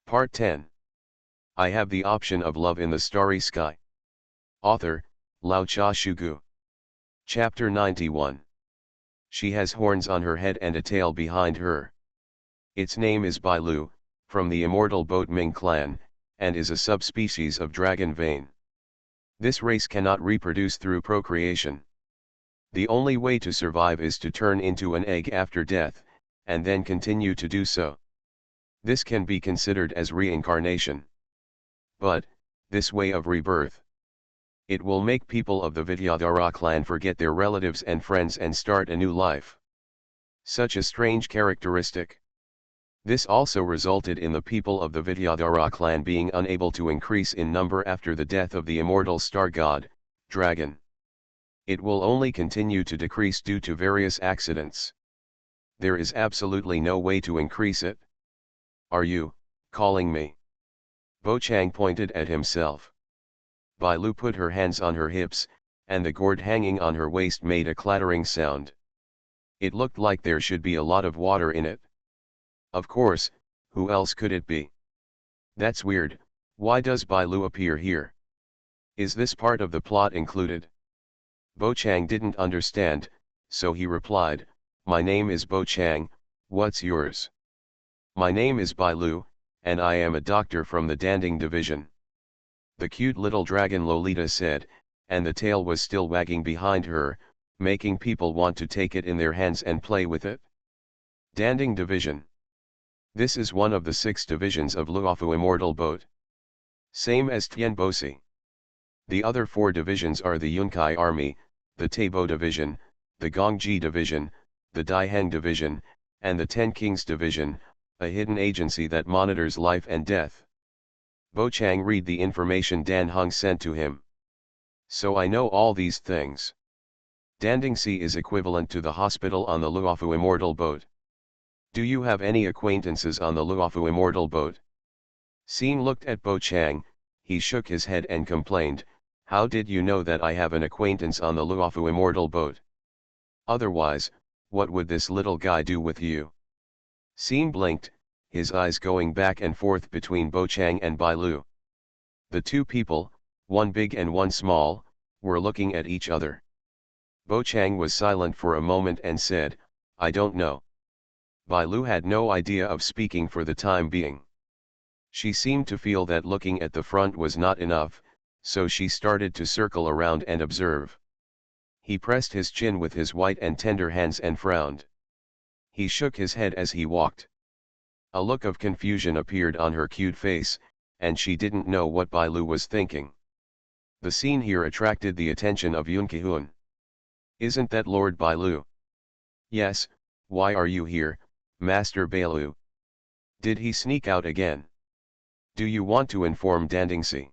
Part 10. I have the option of love in the starry sky. Author, Lao Cha Shugu. Chapter 91. She has horns on her head and a tail behind her. Its name is Bai Lu, from the immortal Boat Ming clan, and is a subspecies of dragon vein. This race cannot reproduce through procreation. The only way to survive is to turn into an egg after death, and then continue to do so. This can be considered as reincarnation. But, this way of rebirth, it will make people of the Vidyadhara clan forget their relatives and friends and start a new life. Such a strange characteristic. This also resulted in the people of the Vidyadhara clan being unable to increase in number after the death of the immortal star god, dragon. It will only continue to decrease due to various accidents. There is absolutely no way to increase it. Are you calling me? Bo Chang pointed at himself. Bai Lu put her hands on her hips, and the gourd hanging on her waist made a clattering sound. It looked like there should be a lot of water in it. Of course, who else could it be? That's weird. Why does Bai Lu appear here? Is this part of the plot included? Bo Chang didn't understand, so he replied, "My name is Bo Chang, what's yours?" "My name is Bai Lu, and I am a doctor from the Danding division," the cute little dragon Lolita said, and the tail was still wagging behind her, making people want to take it in their hands and play with it. Danding division. This is one of the 6 divisions of Luofu Immortal Boat. Same as Tien Bosi. The other 4 divisions are the Yunkai Army, the Taibo division, the Gongji division, the Daiheng division, and the 10 Kings division, a hidden agency that monitors life and death. Bo Chang read the information Dan Heng sent to him. So I know all these things. Dandingsi is equivalent to the hospital on the Luofu Immortal Boat. Do you have any acquaintances on the Luofu Immortal Boat? Sean looked at Bo Chang, he shook his head and complained, "How did you know that I have an acquaintance on the Luofu Immortal Boat? Otherwise, what would this little guy do with you?" Sean blinked, his eyes going back and forth between Bo Chang and Bai Lu. The 2 people, one big and one small, were looking at each other. Bo Chang was silent for a moment and said, "I don't know." Bai Lu had no idea of speaking for the time being. She seemed to feel that looking at the front was not enough, so she started to circle around and observe. He pressed his chin with his white and tender hands and frowned. He shook his head as he walked. A look of confusion appeared on her cute face, and she didn't know what Bai Lu was thinking. The scene here attracted the attention of Yun Kihun. "Isn't that Lord Bai Lu?" "Yes, why are you here, Master Bai Lu? Did he sneak out again? Do you want to inform Dandingsi?"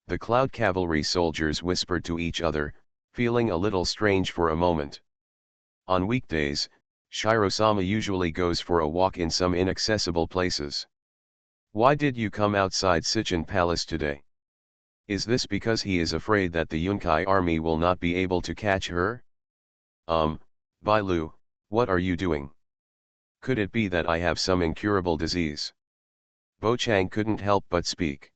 The Cloud Cavalry soldiers whispered to each other, feeling a little strange for a moment. On weekdays, Shiro-sama usually goes for a walk in some inaccessible places. Why did you come outside Sichin Palace today? Is this because he is afraid that the Yunkai army will not be able to catch her? Bai Lu, what are you doing? Could it be that I have some incurable disease? Bo Chang couldn't help but speak.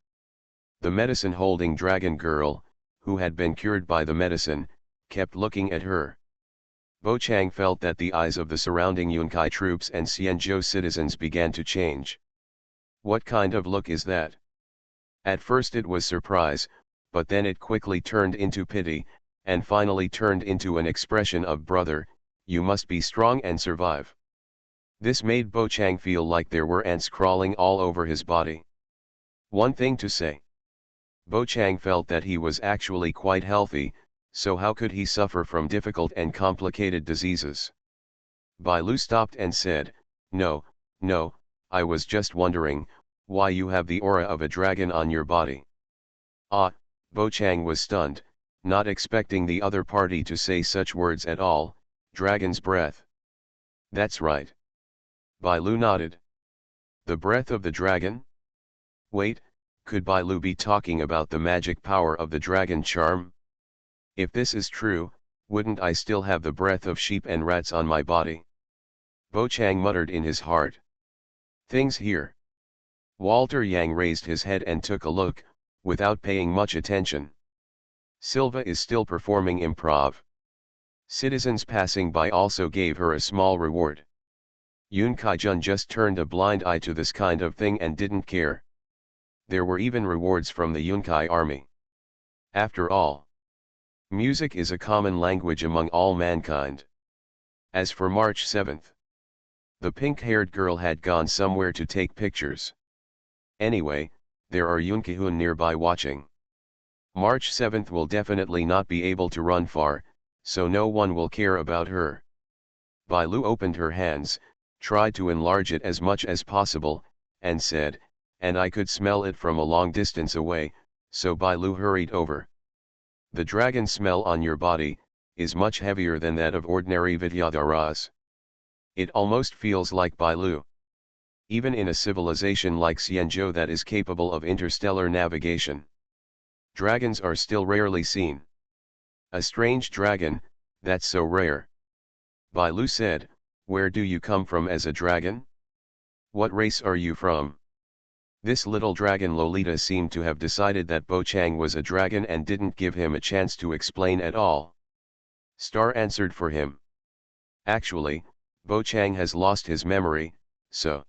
The medicine-holding dragon girl, who had been cured by the medicine, kept looking at her. Bo Chang felt that the eyes of the surrounding Yunkai troops and Xianzhou citizens began to change. What kind of look is that? At first it was surprise, but then it quickly turned into pity, and finally turned into an expression of "Brother, you must be strong and survive." This made Bo Chang feel like there were ants crawling all over his body. One thing to say. Bo Chang felt that he was actually quite healthy, so how could he suffer from difficult and complicated diseases? Bai Lu stopped and said, No, I was just wondering, why you have the aura of a dragon on your body." Ah, Bo Chang was stunned, not expecting the other party to say such words at all. Dragon's breath. That's right. Bai Lu nodded. The breath of the dragon? Wait, could Bai Lu be talking about the magic power of the dragon charm? If this is true, wouldn't I still have the breath of sheep and rats on my body? Bo Chang muttered in his heart. Things here. Walter Yang raised his head and took a look, without paying much attention. Silva is still performing improv. Citizens passing by also gave her a small reward. Yoon Kai-jun just turned a blind eye to this kind of thing and didn't care. There were even rewards from the Yunkai army. After all, music is a common language among all mankind. As for March 7th, the pink-haired girl had gone somewhere to take pictures. Anyway, there are Yoon Ki-hoon nearby watching. March 7th will definitely not be able to run far, so no one will care about her. Bai Lu opened her hands, tried to enlarge it as much as possible, and said, "And I could smell it from a long distance away," so Bai Lu hurried over. The dragon smell on your body is much heavier than that of ordinary Vidyadharas. It almost feels like Bai Lu. Even in a civilization like Xianzhou that is capable of interstellar navigation, dragons are still rarely seen. A strange dragon, that's so rare. Bai Lu said, "Where do you come from as a dragon? What race are you from?" This little dragon Lolita seemed to have decided that Bo Chang was a dragon and didn't give him a chance to explain at all. Star answered for him. Actually, Bo Chang has lost his memory, so.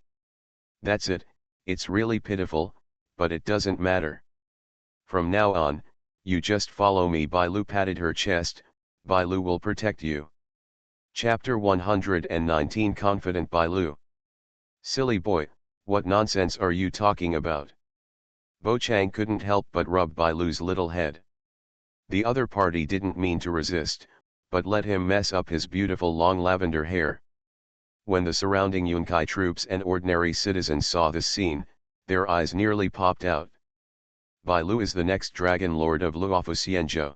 That's it, it's really pitiful, but it doesn't matter. From now on, you just follow me. Bai Lu patted her chest. Bai Lu will protect you. Chapter 119 Confident Bai Lu. Silly boy, what nonsense are you talking about? Bo Chang couldn't help but rub Bai Lu's little head. The other party didn't mean to resist, but let him mess up his beautiful long lavender hair. When the surrounding Yunkai troops and ordinary citizens saw this scene, their eyes nearly popped out. Bai Lu is the next Dragon Lord of Luofu Xianzhou.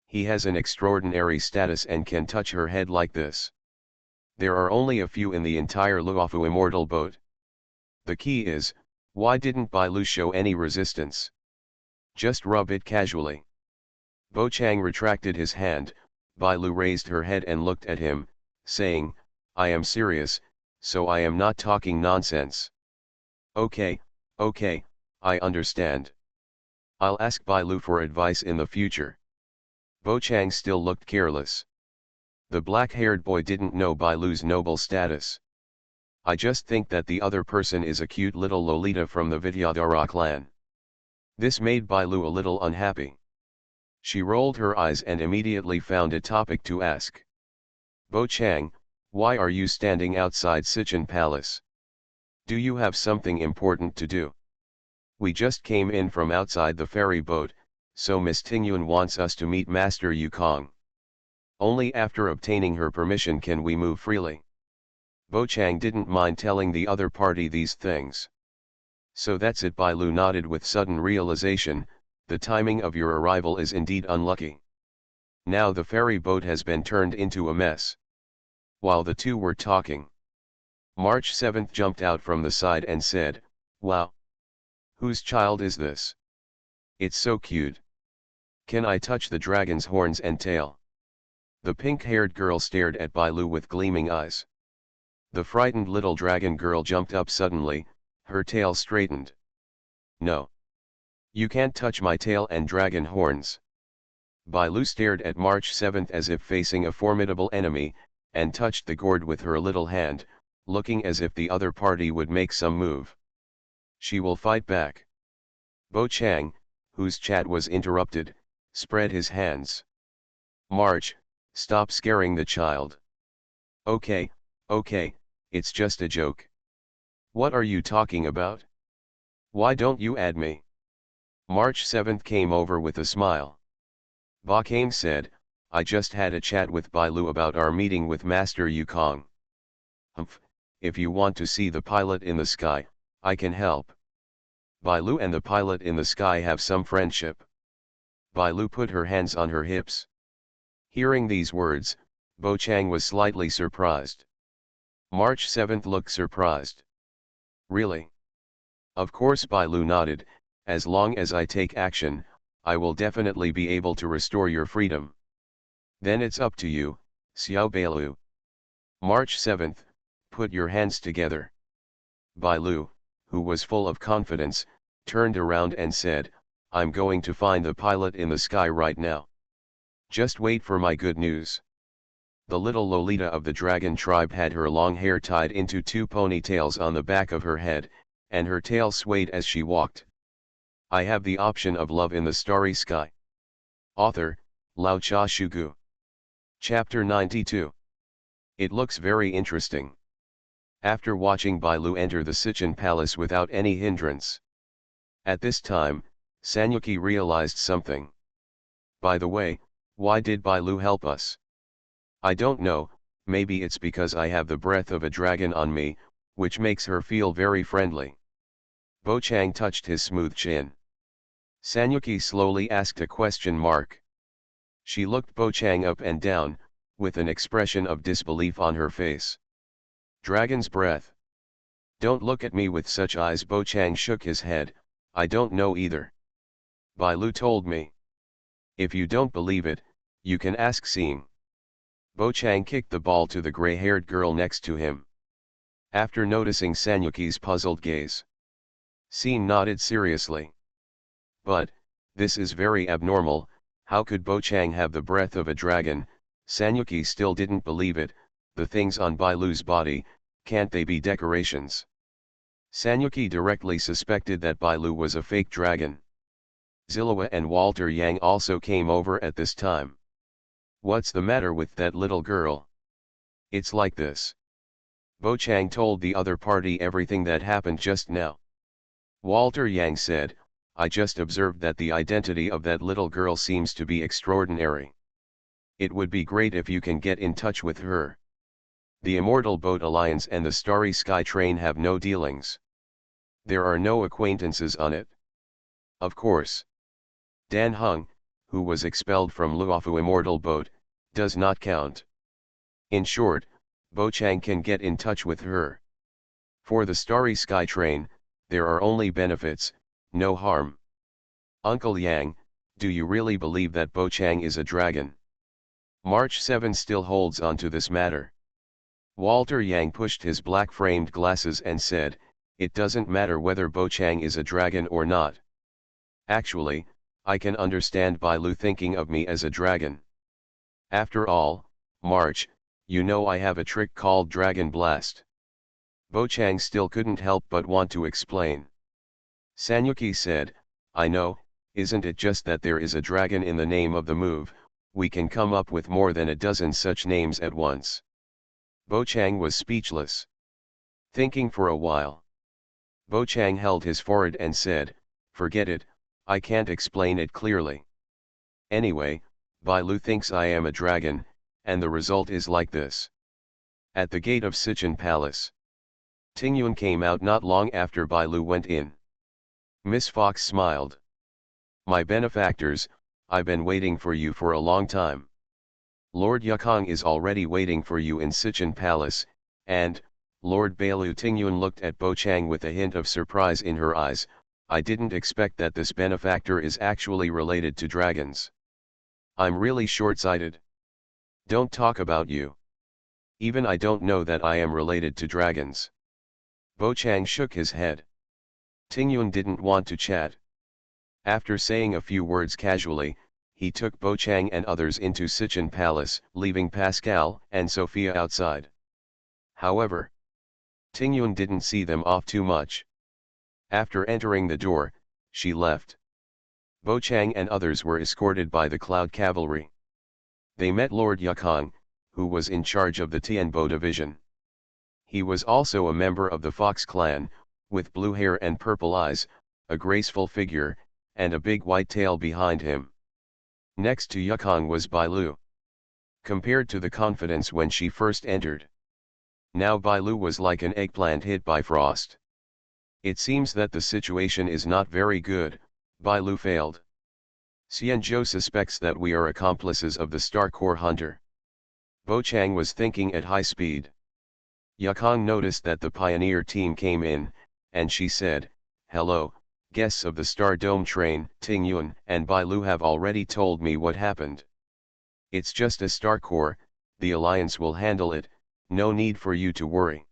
He has an extraordinary status and can touch her head like this. There are only a few in the entire Luofu immortal boat. The key is, why didn't Bai Lu show any resistance? Just rub it casually. Bo Chang retracted his hand. Bai Lu raised her head and looked at him, saying, "I am serious, so I am not talking nonsense." Okay, I understand. I'll ask Bai Lu for advice in the future." Bo Chang still looked careless. The black-haired boy didn't know Bai Lu's noble status. "I just think that the other person is a cute little Lolita from the Vidyadhara clan." This made Bai Lu a little unhappy. She rolled her eyes and immediately found a topic to ask. "Bo Chang, why are you standing outside Sichin Palace? Do you have something important to do?" "We just came in from outside the ferry boat, so Miss Tingyun wants us to meet Master Yukong. Only after obtaining her permission can we move freely." Bo Chang didn't mind telling the other party these things. "So that's it." Bai Lu nodded with sudden realization. "The timing of your arrival is indeed unlucky. Now the ferry boat has been turned into a mess." While the two were talking, March 7th jumped out from the side and said, "Wow! Whose child is this? It's so cute. Can I touch the dragon's horns and tail?" The pink-haired girl stared at Bai Lu with gleaming eyes. The frightened little dragon girl jumped up suddenly, her tail straightened. "No. You can't touch my tail and dragon horns." Bai Lu stared at March 7th as if facing a formidable enemy, and touched the gourd with her little hand, looking as if the other party would make some move. She will fight back. Bo Chang, whose chat was interrupted, spread his hands. "March, stop scaring the child." Okay, it's just a joke." "What are you talking about? Why don't you add me?" March 7th came over with a smile. Ba Kame said, "I just had a chat with Bai Lu about our meeting with Master Yukong. Humph, if you want to see the pilot in the sky, I can help." Bai Lu and the pilot in the sky have some friendship. Bai Lu put her hands on her hips. Hearing these words, Bo Chang was slightly surprised. March 7th looked surprised. "Really?" "Of course." Bai Lu nodded. "As long as I take action, I will definitely be able to restore your freedom." "Then it's up to you, Xiao Bailu." March 7th, put your hands together. Bai Lu, who was full of confidence, turned around and said, "I'm going to find the pilot in the sky right now. Just wait for my good news." The little Lolita of the dragon tribe had her long hair tied into two ponytails on the back of her head, and her tail swayed as she walked. I have the option of love in the starry sky. Author, Lao Cha Shugu. Chapter 92. It looks very interesting. After watching Bai Lu enter the Sichin palace without any hindrance. At this time, Sanyuki realized something. By the way, why did Bai Lu help us? I don't know, maybe it's because I have the breath of a dragon on me, which makes her feel very friendly. Bo Chang touched his smooth chin. Sanyuki slowly asked a question mark. She looked Bo Chang up and down, with an expression of disbelief on her face. Dragon's breath. Don't look at me with such eyes. Bo Chang shook his head, I don't know either. Bai Lu told me. If you don't believe it, you can ask Seeing. Bo Chang kicked the ball to the gray-haired girl next to him. After noticing Sanyuki's puzzled gaze, Seeing nodded seriously. But, this is very abnormal, how could Bo Chang have the breath of a dragon? Sanyuki still didn't believe it, the things on Bai Lu's body, can't they be decorations? Sanyuki directly suspected that Bai Lu was a fake dragon. Zillowa and Walter Yang also came over at this time. What's the matter with that little girl? It's like this. Bo Chang told the other party everything that happened just now. Walter Yang said, I just observed that the identity of that little girl seems to be extraordinary. It would be great if you can get in touch with her. The Immortal Boat Alliance and the Starry Sky Train have no dealings. There are no acquaintances on it. Of course. Dan Heng, who was expelled from Luofu Immortal Boat, does not count. In short, Bo Chang can get in touch with her. For the Starry Sky Train, there are only benefits, no harm. Uncle Yang, do you really believe that Bo Chang is a dragon? March 7 still holds on to this matter. Walter Yang pushed his black-framed glasses and said, it doesn't matter whether Bo Chang is a dragon or not. Actually, I can understand Bai Lu thinking of me as a dragon. After all, March, you know I have a trick called Dragon Blast. Bo Chang still couldn't help but want to explain. Sanyuki said, I know, isn't it just that there is a dragon in the name of the move, we can come up with more than a dozen such names at once. Bo Chang was speechless. Thinking for a while. Bo Chang held his forehead and said, forget it, I can't explain it clearly. Anyway, Bai Lu thinks I am a dragon, and the result is like this. At the gate of Sichin Palace, Tingyun came out not long after Bai Lu went in. Miss Fox smiled. My benefactors, I've been waiting for you for a long time. Lord Yukong is already waiting for you in Sichin Palace, and, Lord Bailu. Tingyun looked at Bo Chang with a hint of surprise in her eyes, I didn't expect that this benefactor is actually related to dragons. I'm really short-sighted. Don't talk about you. Even I don't know that I am related to dragons. Bo Chang shook his head. Tingyun didn't want to chat. After saying a few words casually, he took Bo Chang and others into Sichin Palace, leaving Pascal and Sophia outside. However, Tingyun didn't see them off too much. After entering the door, she left. Bo Chang and others were escorted by the Cloud Cavalry. They met Lord Yukong, who was in charge of the Tianbo division. He was also a member of the Fox clan, with blue hair and purple eyes, a graceful figure, and a big white tail behind him. Next to Yukong was Bai Lu. Compared to the confidence when she first entered, now Bai Lu was like an eggplant hit by frost. It seems that the situation is not very good, Bai Lu failed. Xianzhou suspects that we are accomplices of the Star Core Hunter. Bo Chang was thinking at high speed. Yukong noticed that the pioneer team came in, and she said, hello, guests of the Star Dome train. Tingyun and Bai Lu have already told me what happened. It's just a Star Core, the Alliance will handle it, no need for you to worry.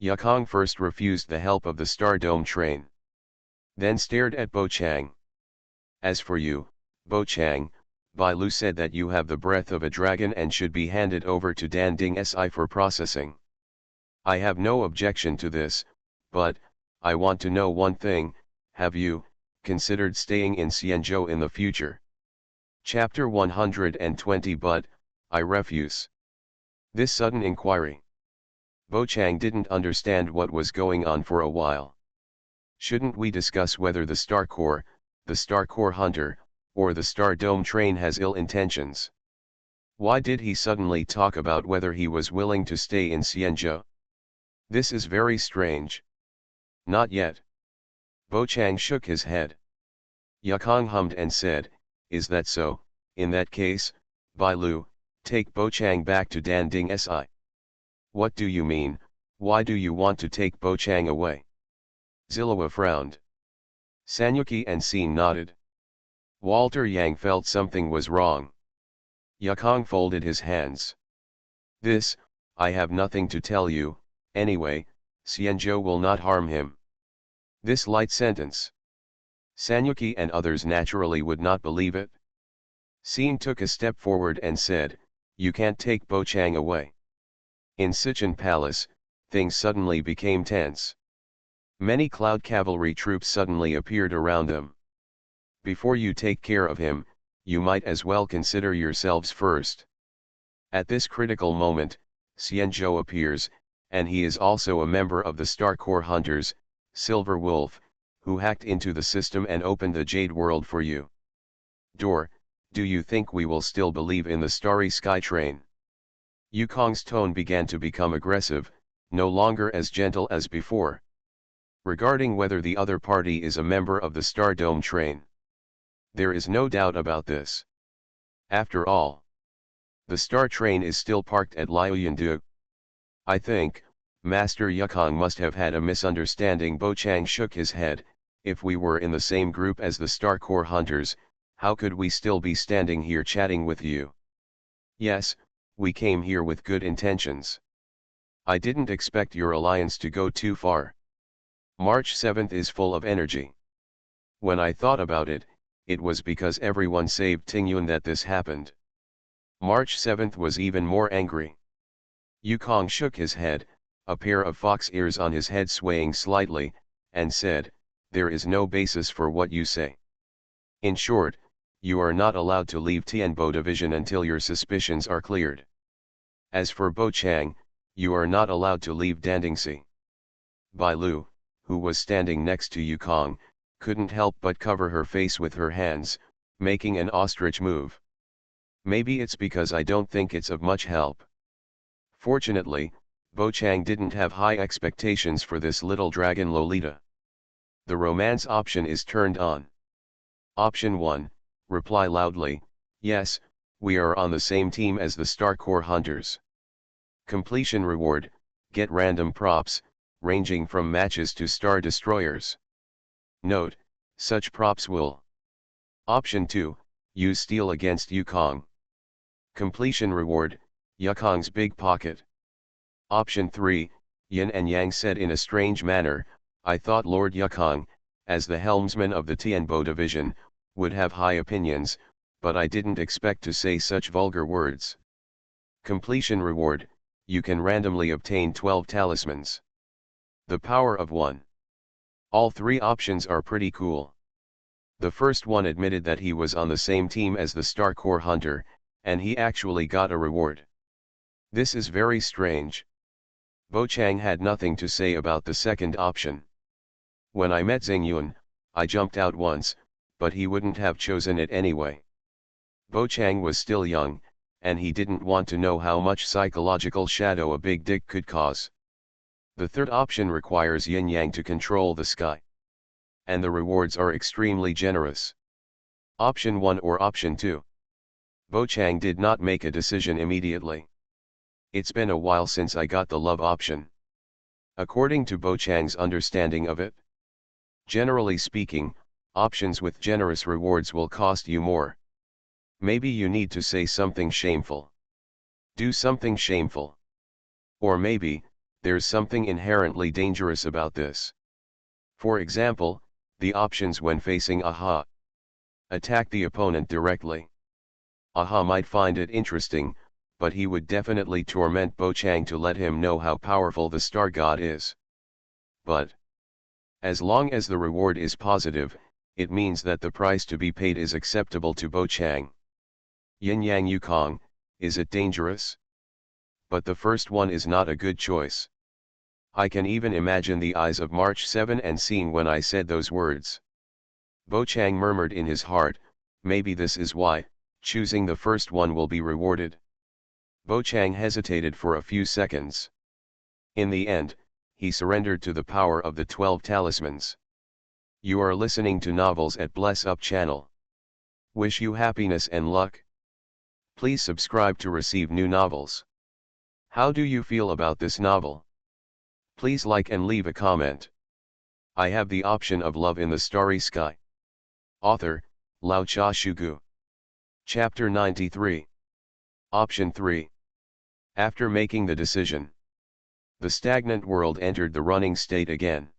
Yakong first refused the help of the Star Dome train. Then stared at Bo Chang. As for you, Bo Chang, Bai Lu said that you have the breath of a dragon and should be handed over to Dan Ding Si for processing. I have no objection to this, but, I want to know one thing, have you considered staying in Xianzhou in the future? Chapter 120 But, I refuse. This sudden inquiry. Bo Chang didn't understand what was going on for a while. Shouldn't we discuss whether the Star Corps Hunter, or the Star Dome train has ill intentions? Why did he suddenly talk about whether he was willing to stay in Xianzhou? This is very strange. Not yet. Bo Chang shook his head. Yakong hummed and said, is that so? In that case, Bai Lu, take Bo Chang back to Dan Ding Si. What do you mean? Why do you want to take Bo Chang away? Zillowa frowned. Sanyuki and Scene nodded. Walter Yang felt something was wrong. Yakong folded his hands. This, I have nothing to tell you, anyway, Xianzhou will not harm him. This light sentence. Sanyuki and others naturally would not believe it. Scene took a step forward and said, you can't take Bo Chang away. In Sichan Palace, things suddenly became tense. Many cloud cavalry troops suddenly appeared around them. Before you take care of him, you might as well consider yourselves first. At this critical moment, Xianzhou appears, and he is also a member of the Star Corps Hunters, Silver Wolf, who hacked into the system and opened the Jade World for you. Door, do you think we will still believe in the Starry Sky Train? Yukong's tone began to become aggressive, no longer as gentle as before. Regarding whether the other party is a member of the Star Dome train. There is no doubt about this. After all, the Star train is still parked at Liuyandu. I think, Master Yukong must have had a misunderstanding. Bo Chang shook his head. If we were in the same group as the Star Corps Hunters, how could we still be standing here chatting with you? Yes, we came here with good intentions. I didn't expect your alliance to go too far. March 7th is full of energy. When I thought about it, it was because everyone saved Tingyun that this happened. March 7th was even more angry. Yukong shook his head, a pair of fox ears on his head swaying slightly, and said, there is no basis for what you say. In short, you are not allowed to leave Tianbo Division until your suspicions are cleared. As for Bo Chang, you are not allowed to leave Dandingsi. Bai Lu, who was standing next to Yukong, couldn't help but cover her face with her hands, making an ostrich move. Maybe it's because I don't think it's of much help. Fortunately, Bo Chang didn't have high expectations for this little dragon Lolita. The romance option is turned on. Option 1, reply loudly, yes, we are on the same team as the Star Corps Hunters. Completion reward, get random props, ranging from matches to star destroyers. Note, such props will. Option 2, use steel against Yukong. Completion reward, Yukong's big pocket. Option 3, Yin and Yang said in a strange manner, I thought Lord Yukong, as the helmsman of the Tianbo division, would have high opinions, but I didn't expect to say such vulgar words. Completion reward, you can randomly obtain 12 talismans. The power of 1. All three options are pretty cool. The first one admitted that he was on the same team as the Star Corps Hunter, and he actually got a reward. This is very strange. Bo Chang had nothing to say about the second option. When I met Xingyun, I jumped out once, but he wouldn't have chosen it anyway. Bo Chang was still young, and he didn't want to know how much psychological shadow a big dick could cause. The third option requires Yin Yang to control the sky. And the rewards are extremely generous. Option 1 or Option 2? Bo Chang did not make a decision immediately. It's been a while since I got the love option. According to Bo Chang's understanding of it, generally speaking, options with generous rewards will cost you more. Maybe you need to say something shameful. Do something shameful. Or maybe, There's something inherently dangerous about this. For example, the options when facing Aha. Attack the opponent directly. Aha might find it interesting, but he would definitely torment Bo Chang to let him know how powerful the star god is. But as long as the reward is positive, it means that the price to be paid is acceptable to Bo Chang. Yin Yang Yukong, is it dangerous? But the first one is not a good choice. I can even imagine the eyes of March 7 and scene when I said those words. Bo Chang murmured in his heart, maybe this is why, choosing the first one will be rewarded. Bo Chang hesitated for a few seconds. In the end, he surrendered to the power of the 12 talismans. You are listening to Novels at Bless Up channel. Wish you happiness and luck. Please subscribe to receive new novels. How do you feel about this novel? Please like and leave a comment. I have the option of Love in the Starry Sky. Author, Lao Cha Shugu. Chapter 93. Option 3. After making the decision, the stagnant world entered the running state again.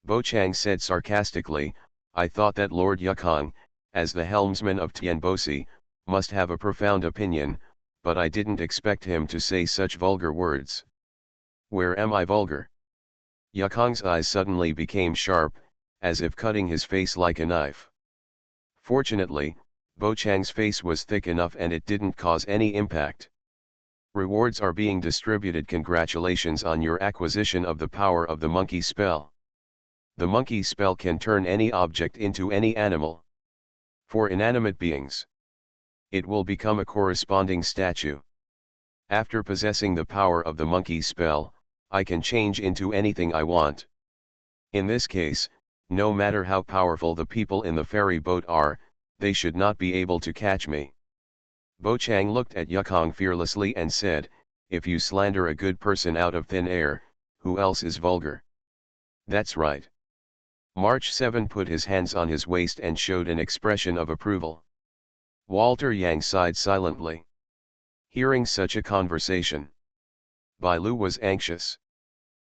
Bo Chang said sarcastically, I thought that Lord Yukong, as the helmsman of Tianbosi, must have a profound opinion, but I didn't expect him to say such vulgar words. Where am I vulgar? Yukong's eyes suddenly became sharp, as if cutting his face like a knife. Fortunately, Bo Chang's face was thick enough and it didn't cause any impact. Rewards are being distributed. Congratulations on your acquisition of the power of the monkey spell. The monkey spell can turn any object into any animal. For inanimate beings, it will become a corresponding statue. After possessing the power of the monkey spell, I can change into anything I want. In this case, no matter how powerful the people in the ferry boat are, they should not be able to catch me. Bo Chang looked at Yukong fearlessly and said, if you slander a good person out of thin air, who else is vulgar? That's right. March 7 put his hands on his waist and showed an expression of approval. Walter Yang sighed silently. Hearing such a conversation, Bai Lu was anxious.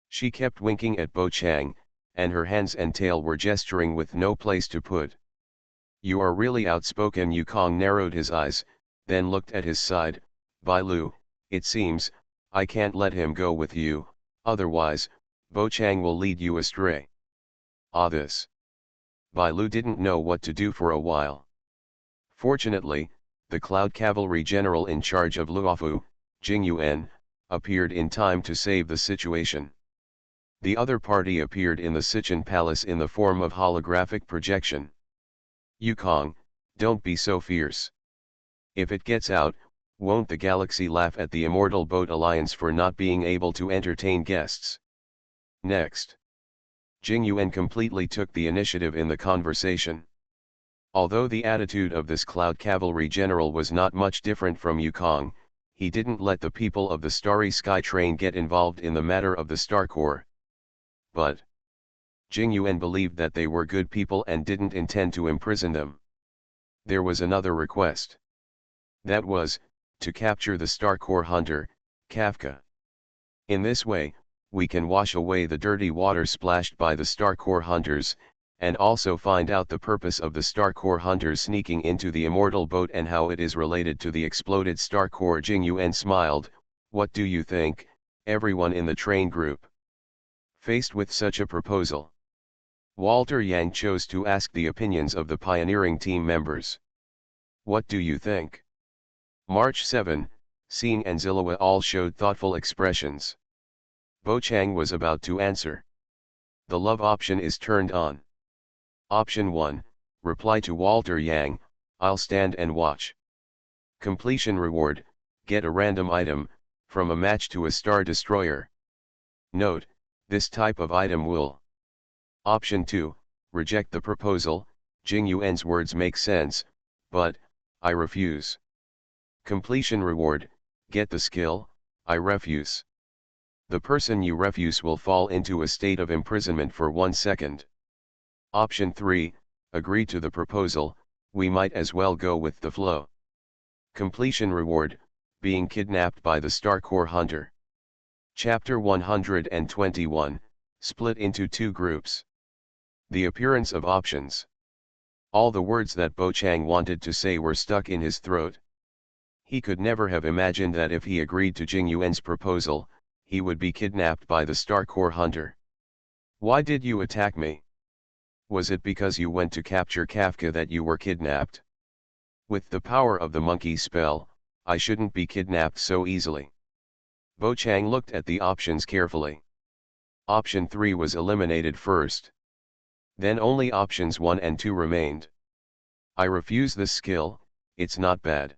She kept winking at Bo Chang, and her hands and tail were gesturing with no place to put. You are really outspoken. Yukong narrowed his eyes, then looked at his side. Bai Lu, it seems, I can't let him go with you, otherwise, Bo Chang will lead you astray. Ah, this. Bai Lu didn't know what to do for a while. Fortunately, the Cloud Cavalry General in charge of Luofu, Jing Yuan, appeared in time to save the situation. The other party appeared in the Sichan Palace in the form of holographic projection. Yukong, don't be so fierce. If it gets out, won't the galaxy laugh at the Immortal Boat Alliance for not being able to entertain guests? Next. Jing Yuan completely took the initiative in the conversation. Although the attitude of this Cloud Cavalry General was not much different from Yukong, he didn't let the people of the Starry Sky Train get involved in the matter of the Star Corps. But Jing Yuan believed that they were good people and didn't intend to imprison them. There was another request. That was, to capture the Star Corps hunter, Kafka. In this way, we can wash away the dirty water splashed by the Star Corps hunters, and also find out the purpose of the Star Corps hunters sneaking into the Immortal Boat and how it is related to the exploded Star Corps. Jing Yuan smiled. What do you think, everyone in the train group? Faced with such a proposal, Walter Yang chose to ask the opinions of the pioneering team members. What do you think? March 7, Xing and Zillowa all showed thoughtful expressions. Bo Chang was about to answer. The love option is turned on. Option 1, reply to Walter Yang, I'll stand and watch. Completion reward, get a random item, from a match to a star destroyer. Note, this type of item will. Option 2, reject the proposal, Jing Yuan's words make sense, but, I refuse. Completion reward, get the skill, I refuse. The person you refuse will fall into a state of imprisonment for 1 second. Option 3, agree to the proposal, we might as well go with the flow. Completion reward, being kidnapped by the Star Corps hunter. Chapter 121, split into two groups. The appearance of options. All the words that Bo Chang wanted to say were stuck in his throat. He could never have imagined that if he agreed to Jing Yuan's proposal, he would be kidnapped by the Star Core hunter. Why did you attack me? Was it because you went to capture Kafka that you were kidnapped? With the power of the monkey spell, I shouldn't be kidnapped so easily. Bo Chang looked at the options carefully. Option 3 was eliminated first. Then only options 1 and 2 remained. I refuse this skill, it's not bad.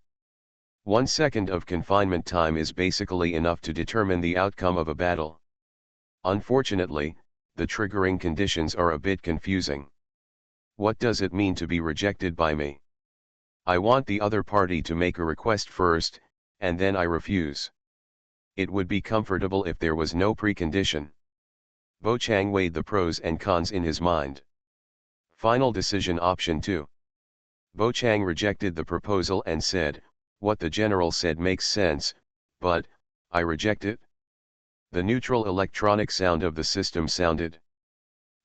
1 second of confinement time is basically enough to determine the outcome of a battle. Unfortunately, the triggering conditions are a bit confusing. What does it mean to be rejected by me? I want the other party to make a request first, and then I refuse. It would be comfortable if there was no precondition. Bo Chang weighed the pros and cons in his mind. Final decision option 2. Bo Chang rejected the proposal and said, "What the general said makes sense, but I reject it." The neutral electronic sound of the system sounded.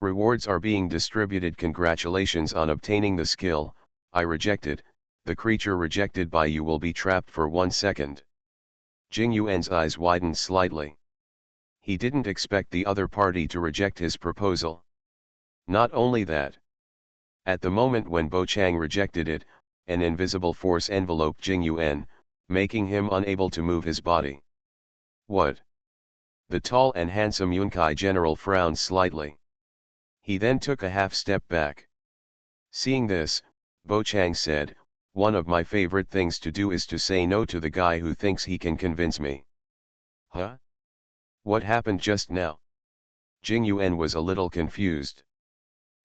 Rewards are being distributed. Congratulations on obtaining the skill. I reject it. The creature rejected by you will be trapped for 1 second. Jing Yuan's eyes widened slightly. He didn't expect the other party to reject his proposal. Not only that. At the moment when Bo Chang rejected it, an invisible force enveloped Jing Yuan, making him unable to move his body. What? The tall and handsome Yunkai general frowned slightly. He then took a half step back. Seeing this, Bo Chang said, "One of my favorite things to do is to say no to the guy who thinks he can convince me." Huh? What happened just now? Jing Yuan was a little confused.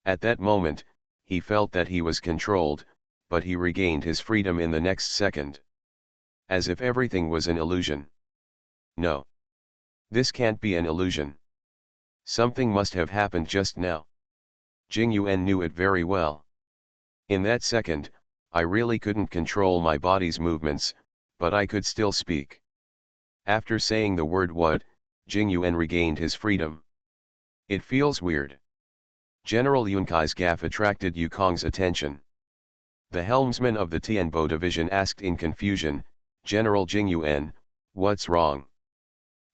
At that moment, he felt that he was controlled, but he regained his freedom in the next second. As if everything was an illusion. No. This can't be an illusion. Something must have happened just now. Jing Yuan knew it very well. In that second, I really couldn't control my body's movements, but I could still speak. After saying the word "what," Jing Yuan regained his freedom. It feels weird. General Yunkai's gaffe attracted Yukong's attention. The helmsman of the Tianbo division asked in confusion, "General Jing Yuan, what's wrong?"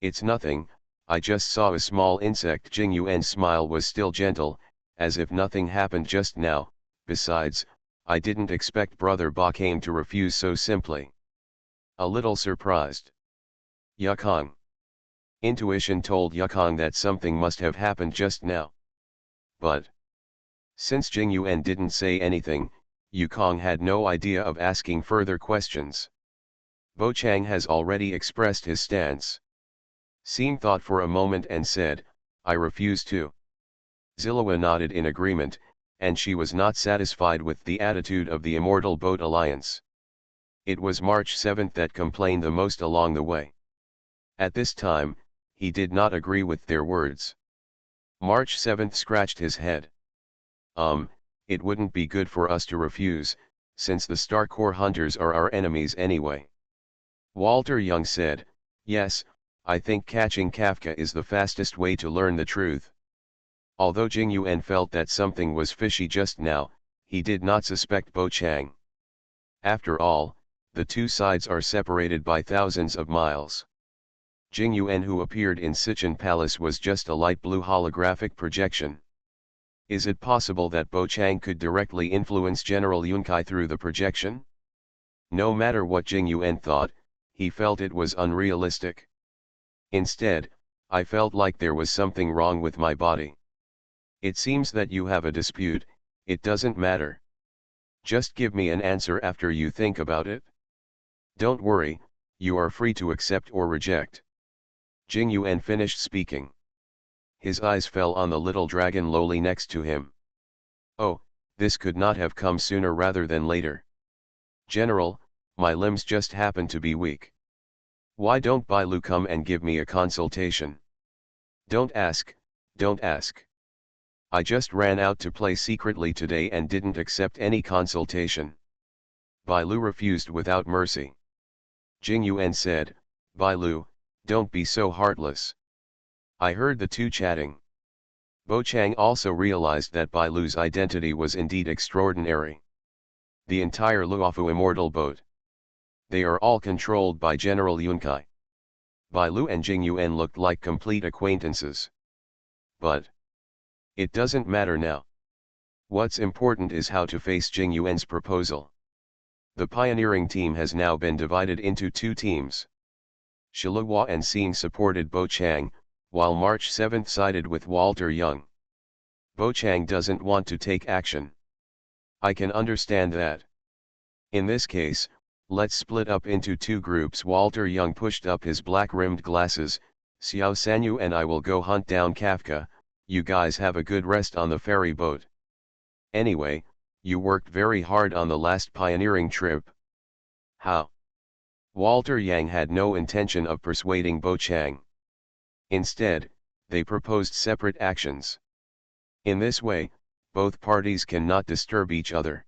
"It's nothing, I just saw a small insect." Jing Yuan's smile was still gentle, as if nothing happened just now. "Besides, I didn't expect Brother Ba came to refuse so simply." A little surprised. Yukong. Intuition told Yukong that something must have happened just now. But since Jing Yuan didn't say anything, Yukong had no idea of asking further questions. Bo Chang has already expressed his stance. Xin thought for a moment and said, "I refuse to." Zillowa nodded in agreement, and she was not satisfied with the attitude of the Immortal Boat Alliance. It was March 7th that complained the most along the way. At this time, he did not agree with their words. March 7th scratched his head. It wouldn't be good for us to refuse, since the Star Core hunters are our enemies anyway. Walter Young said, "Yes, I think catching Kafka is the fastest way to learn the truth." Although Jing Yuan felt that something was fishy just now, he did not suspect Bo Chang. After all, the two sides are separated by thousands of miles. Jing Yuan, who appeared in Sichin Palace, was just a light blue holographic projection. Is it possible that Bo Chang could directly influence General Yunkai through the projection? No matter what Jing Yuan thought, he felt it was unrealistic. Instead, I felt like there was something wrong with my body. It seems that you have a dispute. It doesn't matter. Just give me an answer after you think about it. Don't worry, you are free to accept or reject. Jing Yuan finished speaking. His eyes fell on the little dragon lowly next to him. Oh, this could not have come sooner rather than later. General, my limbs just happen to be weak. Why don't Bai Lu come and give me a consultation? Don't ask, don't ask. I just ran out to play secretly today and didn't accept any consultation. Bai Lu refused without mercy. Jing Yuan said, "Bai Lu, don't be so heartless. I heard the two chatting. Bo Chang also realized that Bai Lu's identity was indeed extraordinary. The entire Luofu immortal boat. They are all controlled by General Yunkai. Bai Lu and Jing Yuan looked like complete acquaintances. But it doesn't matter now. What's important is how to face Jing Yuan's proposal. The pioneering team has now been divided into two teams. Shiluhua and Xing supported Bo Chang, while March 7 sided with Walter Young. Bo Chang doesn't want to take action. I can understand that. In this case, let's split up into two groups. Walter Young pushed up his black-rimmed glasses. Xiao Sanyu and I will go hunt down Kafka. You guys have a good rest on the ferry boat. Anyway, you worked very hard on the last pioneering trip. How? Walter Yang had no intention of persuading Bo Chang. Instead, they proposed separate actions. In this way, both parties cannot disturb each other.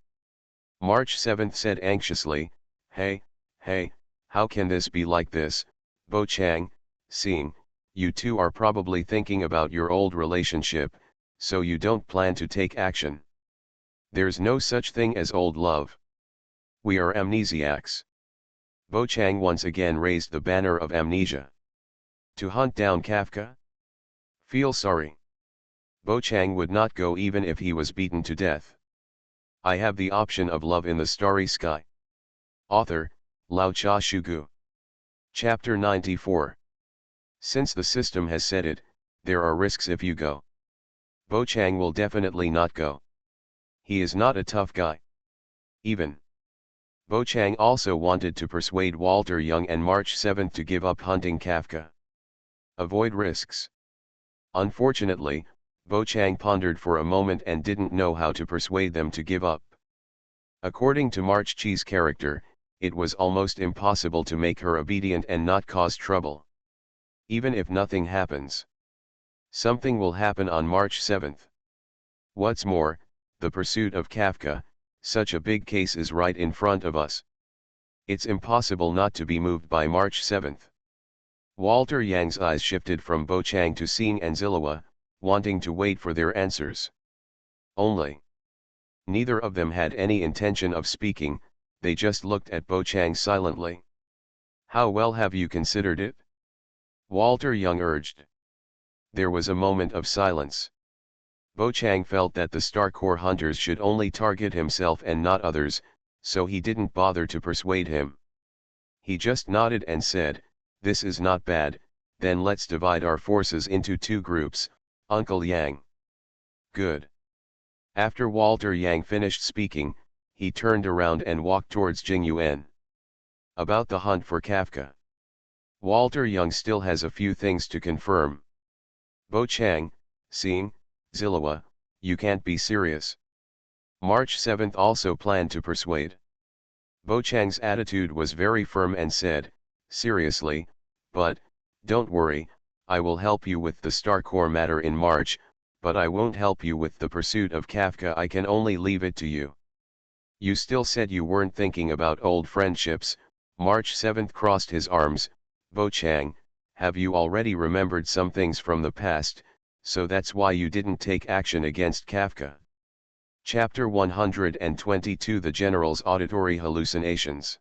March 7 said anxiously, Hey, how can this be like this, Bo Chang, Xing, you two are probably thinking about your old relationship, so you don't plan to take action. There's no such thing as old love. We are amnesiacs. Bo Chang once again raised the banner of amnesia. To hunt down Kafka? Feel sorry. Bo Chang would not go even if he was beaten to death. I have the option of love in the starry sky. Author, Lao Cha Shugu. Chapter 94. Since the system has said it, there are risks if you go. Bo Chang will definitely not go. He is not a tough guy. Even. Bo Chang also wanted to persuade Walter Young and March 7 to give up hunting Kafka. Avoid risks. Unfortunately, Bo Chang pondered for a moment and didn't know how to persuade them to give up. According to March Chi's character, it was almost impossible to make her obedient and not cause trouble. Even if nothing happens, something will happen on March 7. What's more, the pursuit of Kafka, such a big case, is right in front of us. It's impossible not to be moved by March 7. Walter Yang's eyes shifted from Bo Chang to Xing and Zilua, wanting to wait for their answers. Only. Neither of them had any intention of speaking, they just looked at Bo Chang silently. How well have you considered it? Walter Young urged. There was a moment of silence. Bo Chang felt that the Star Corps hunters should only target himself and not others, so he didn't bother to persuade him. He just nodded and said, This is not bad, then let's divide our forces into two groups, Uncle Yang. Good. After Walter Yang finished speaking, he turned around and walked towards Jing Yuan. About the hunt for Kafka. Walter Young still has a few things to confirm. Bo Chang, Xing, Zilua, you can't be serious. March 7 also planned to persuade. Bo Chang's attitude was very firm and said, Seriously, but, don't worry, I will help you with the Star Corps matter in March, but I won't help you with the pursuit of Kafka. I can only leave it to you. You still said you weren't thinking about old friendships. March 7 crossed his arms. Bo Chang, have you already remembered some things from the past, so that's why you didn't take action against Kafka? Chapter 122 The General's Auditory Hallucinations.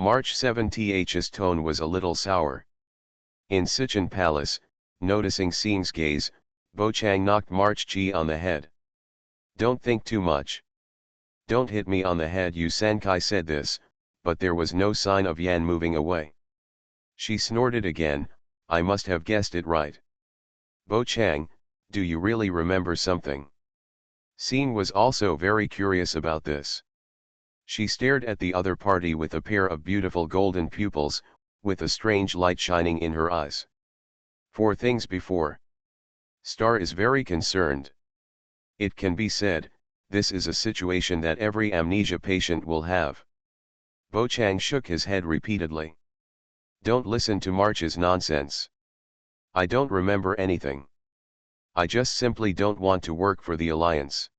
March 7th's tone was a little sour. In Sichin Palace, noticing Xing's gaze, Bo Chang knocked March Chi on the head. Don't think too much. Don't hit me on the head. Yu Sankai said this, but there was no sign of Yan moving away. She snorted again, I must have guessed it right. Bo Chang, do you really remember something? Xing was also very curious about this. She stared at the other party with a pair of beautiful golden pupils, with a strange light shining in her eyes. 4 things before. Star is very concerned. It can be said, this is a situation that every amnesia patient will have. Bo Chang shook his head repeatedly. Don't listen to March's nonsense. I don't remember anything. I just simply don't want to work for the Alliance.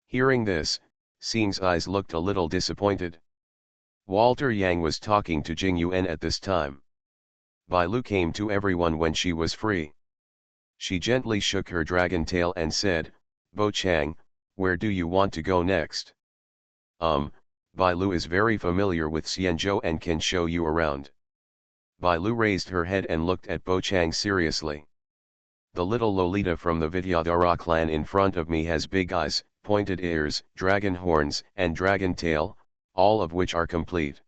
Hearing this, Xing's eyes looked a little disappointed. Walter Yang was talking to Jing Yuan at this time. Bai Lu came to everyone when she was free. She gently shook her dragon tail and said, "Bo Chang, where do you want to go next?" Bai Lu is very familiar with Xianzhou and can show you around." Bai Lu raised her head and looked at Bo Chang seriously. "The little Lolita from the Vidyadhara clan in front of me has big eyes, pointed ears, dragon horns, and dragon tail, all of which are complete.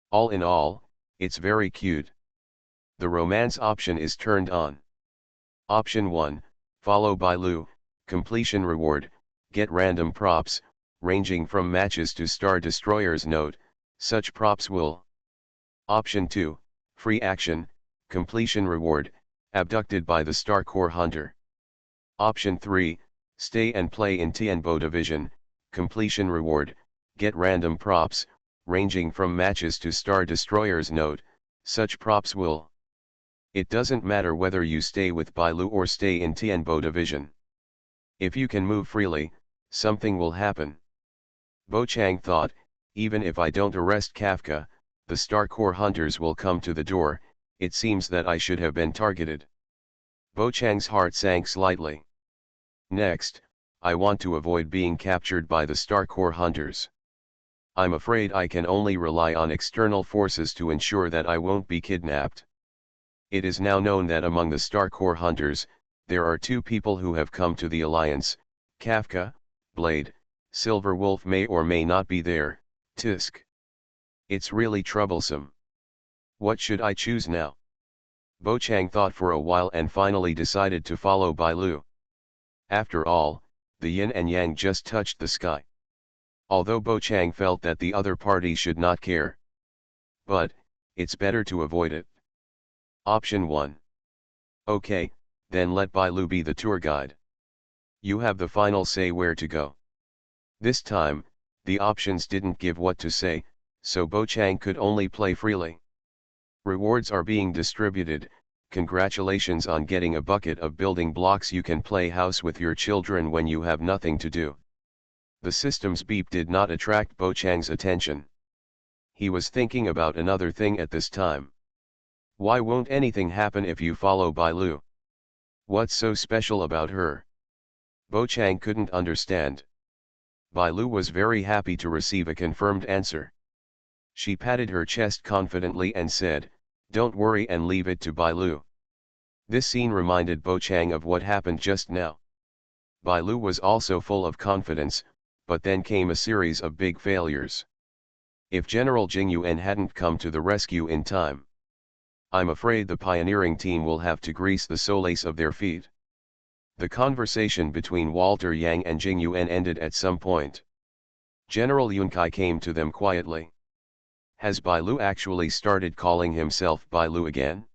All in all, it's very cute." The romance option is turned on. Option 1, follow Bai Lu, completion reward, get random props, ranging from matches to Star Destroyers. Note, such props will. Option 2, free action, completion reward, abducted by the Star Core Hunter. Option 3, stay and play in Tianbo Division, completion reward, get random props, ranging from matches to Star Destroyers. Note, such props will. It doesn't matter whether you stay with Bai Lu or stay in Tianbo Division. If you can move freely, something will happen. Bo Chang thought, even if I don't arrest Kafka, the Star Core Hunters will come to the door. It seems that I should have been targeted. Bo Chang's heart sank slightly. Next, I want to avoid being captured by the Star Core Hunters. I'm afraid I can only rely on external forces to ensure that I won't be kidnapped. It is now known that among the Star Core Hunters, there are 2 people who have come to the Alliance. Kafka, Blade, Silver Wolf may or may not be there, Tisk. It's really troublesome. What should I choose now? Bo Chang thought for a while and finally decided to follow Bai Lu. After all, the yin and yang just touched the sky. Although Bo Chang felt that the other party should not care. But, it's better to avoid it. Option 1. Okay, then let Bai Lu be the tour guide. You have the final say where to go. This time, the options didn't give what to say, so Bo Chang could only play freely. Rewards are being distributed. Congratulations on getting a bucket of building blocks. You can play house with your children when you have nothing to do. The system's beep did not attract Bo Chang's attention. He was thinking about another thing at this time. Why won't anything happen if you follow Bai Lu? What's so special about her? Bo Chang couldn't understand. Bai Lu was very happy to receive a confirmed answer. She patted her chest confidently and said, "Don't worry and leave it to Bai Lu." This scene reminded Bo Chang of what happened just now. Bai Lu was also full of confidence, but then came a series of big failures. If General Jing Yuan hadn't come to the rescue in time, I'm afraid the pioneering team will have to grease the soles of their feet. The conversation between Walter Yang and Jing Yuan ended at some point. General Yunkai came to them quietly. Has Bai Lu actually started calling himself Bai Lu again?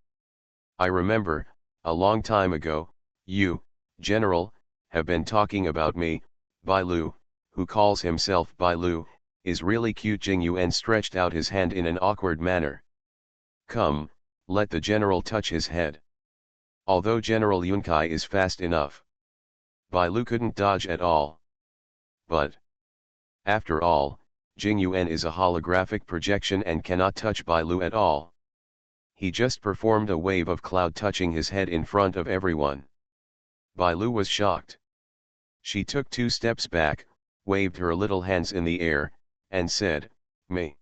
I remember, a long time ago, you, General, have been talking about me. Bai Lu, who calls himself Bai Lu, is really cute. Jing Yuan stretched out his hand in an awkward manner. Come, let the general touch his head. Although General Yunkai is fast enough, Bai Lu couldn't dodge at all. But, after all, Jing Yuan is a holographic projection and cannot touch Bai Lu at all. He just performed a wave of cloud touching his head in front of everyone. Bai Lu was shocked. She took 2 steps back, waved her little hands in the air, and said, "Me."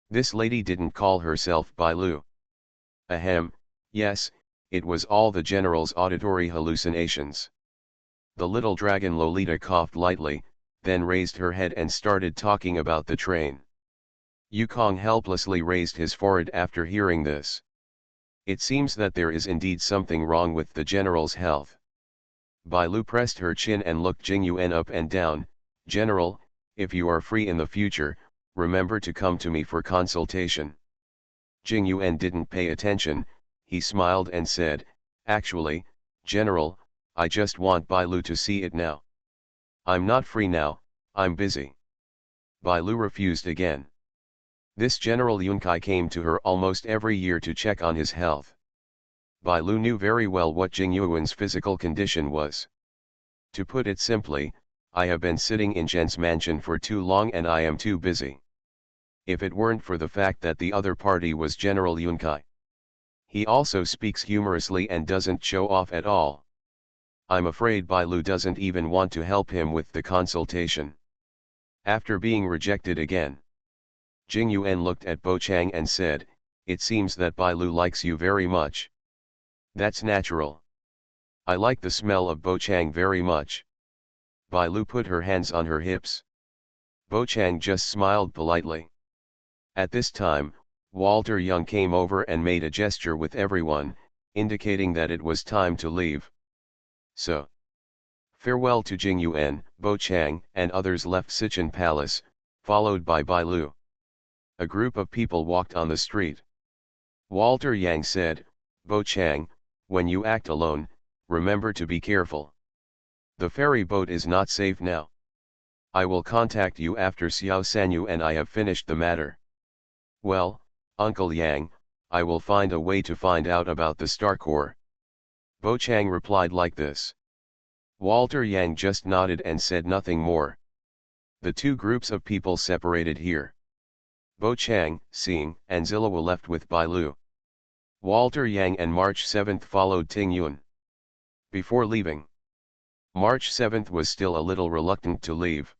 This lady didn't call herself Bai Lu. Ahem, yes, it was all the general's auditory hallucinations. The little dragon Lolita coughed lightly, then raised her head and started talking about the train. Yukong helplessly raised his forehead after hearing this. It seems that there is indeed something wrong with the general's health. Bai Lu pressed her chin and looked Jing Yuan up and down. "General, if you are free in the future, remember to come to me for consultation." Jing Yuan didn't pay attention. He smiled and said, "Actually, General, I just want Bai Lu to see it now. I'm not free now, I'm busy." Bai Lu refused again. This General Yunkai came to her almost every year to check on his health. Bai Lu knew very well what Jing Yuan's physical condition was. To put it simply, I have been sitting in Zhen's mansion for too long and I am too busy. If it weren't for the fact that the other party was General Yunkai. He also speaks humorously and doesn't show off at all. I'm afraid Bailu doesn't even want to help him with the consultation. After being rejected again, Jing Yuan looked at Bo Chang and said, "It seems that Bailu likes you very much." "That's natural. I like the smell of Bo Chang very much." Bailu put her hands on her hips. Bo Chang just smiled politely. At this time, Walter Young came over and made a gesture with everyone, indicating that it was time to leave. So, farewell to Jing Yuan, Bo Chang, and others left Sichin Palace, followed by Bailu. A group of people walked on the street. Walter Yang said, "Bo Chang, when you act alone, remember to be careful. The ferry boat is not safe now. I will contact you after Xiao Sanyu and I have finished the matter." "Well, Uncle Yang, I will find a way to find out about the Star Core." Bo Chang replied like this. Walter Yang just nodded and said nothing more. The two groups of people separated here. Bo Chang, Xing, and Zilawa left with Bailu. Walter Yang and March 7th followed Ting Yun. Before leaving, March 7th was still a little reluctant to leave.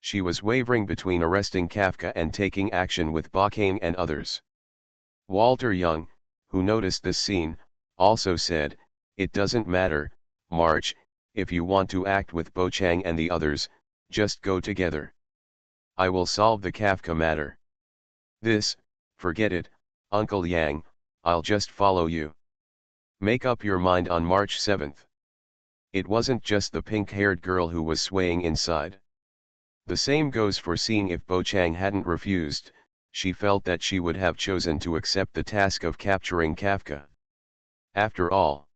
She was wavering between arresting Kafka and taking action with Bakang and others. Walter Young, who noticed this scene, also said, "It doesn't matter, March, if you want to act with Bo Chang and the others, just go together. I will solve the Kafka matter. This, forget it, Uncle Yang, I'll just follow you. Make up your mind on March 7th. It wasn't just the pink-haired girl who was swaying inside. The same goes for seeing if Bo Chang hadn't refused, she felt that she would have chosen to accept the task of capturing Kafka. After all,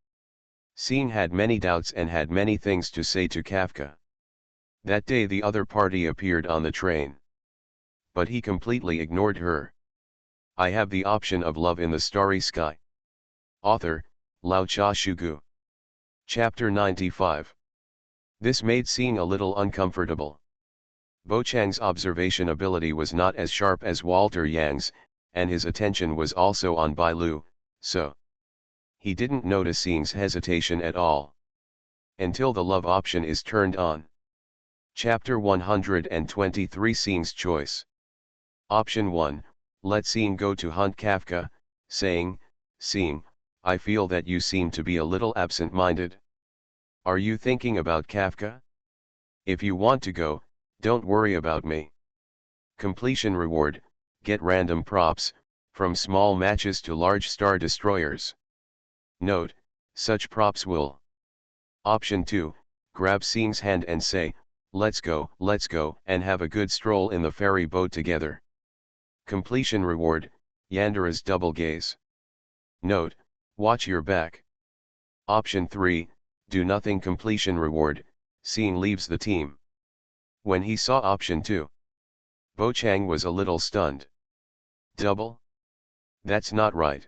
Seeing had many doubts and had many things to say to Kafka. That day the other party appeared on the train. But he completely ignored her. I have the option of love in the starry sky. Author, Lao Cha Shugu. Chapter 95. This made Seeing a little uncomfortable. Bo Chang's observation ability was not as sharp as Walter Yang's, and his attention was also on Bailu, so he didn't notice Seeing's hesitation at all. Until the love option is turned on. Chapter 123 Seeing's Choice. Option 1, let Seeing go to hunt Kafka, saying, "Seeing, I feel that you seem to be a little absent-minded. Are you thinking about Kafka? If you want to go, don't worry about me. Completion reward, get random props, from small matches to large star destroyers. Note, such props will." Option 2, grab Seeing's hand and say, let's go, and have a good stroll in the ferry boat together. Completion reward, Yandera's double gaze. Note, watch your back. Option 3, do nothing. Completion reward, Seeing leaves the team. When he saw option 2, Bo Chang was a little stunned. Double? That's not right.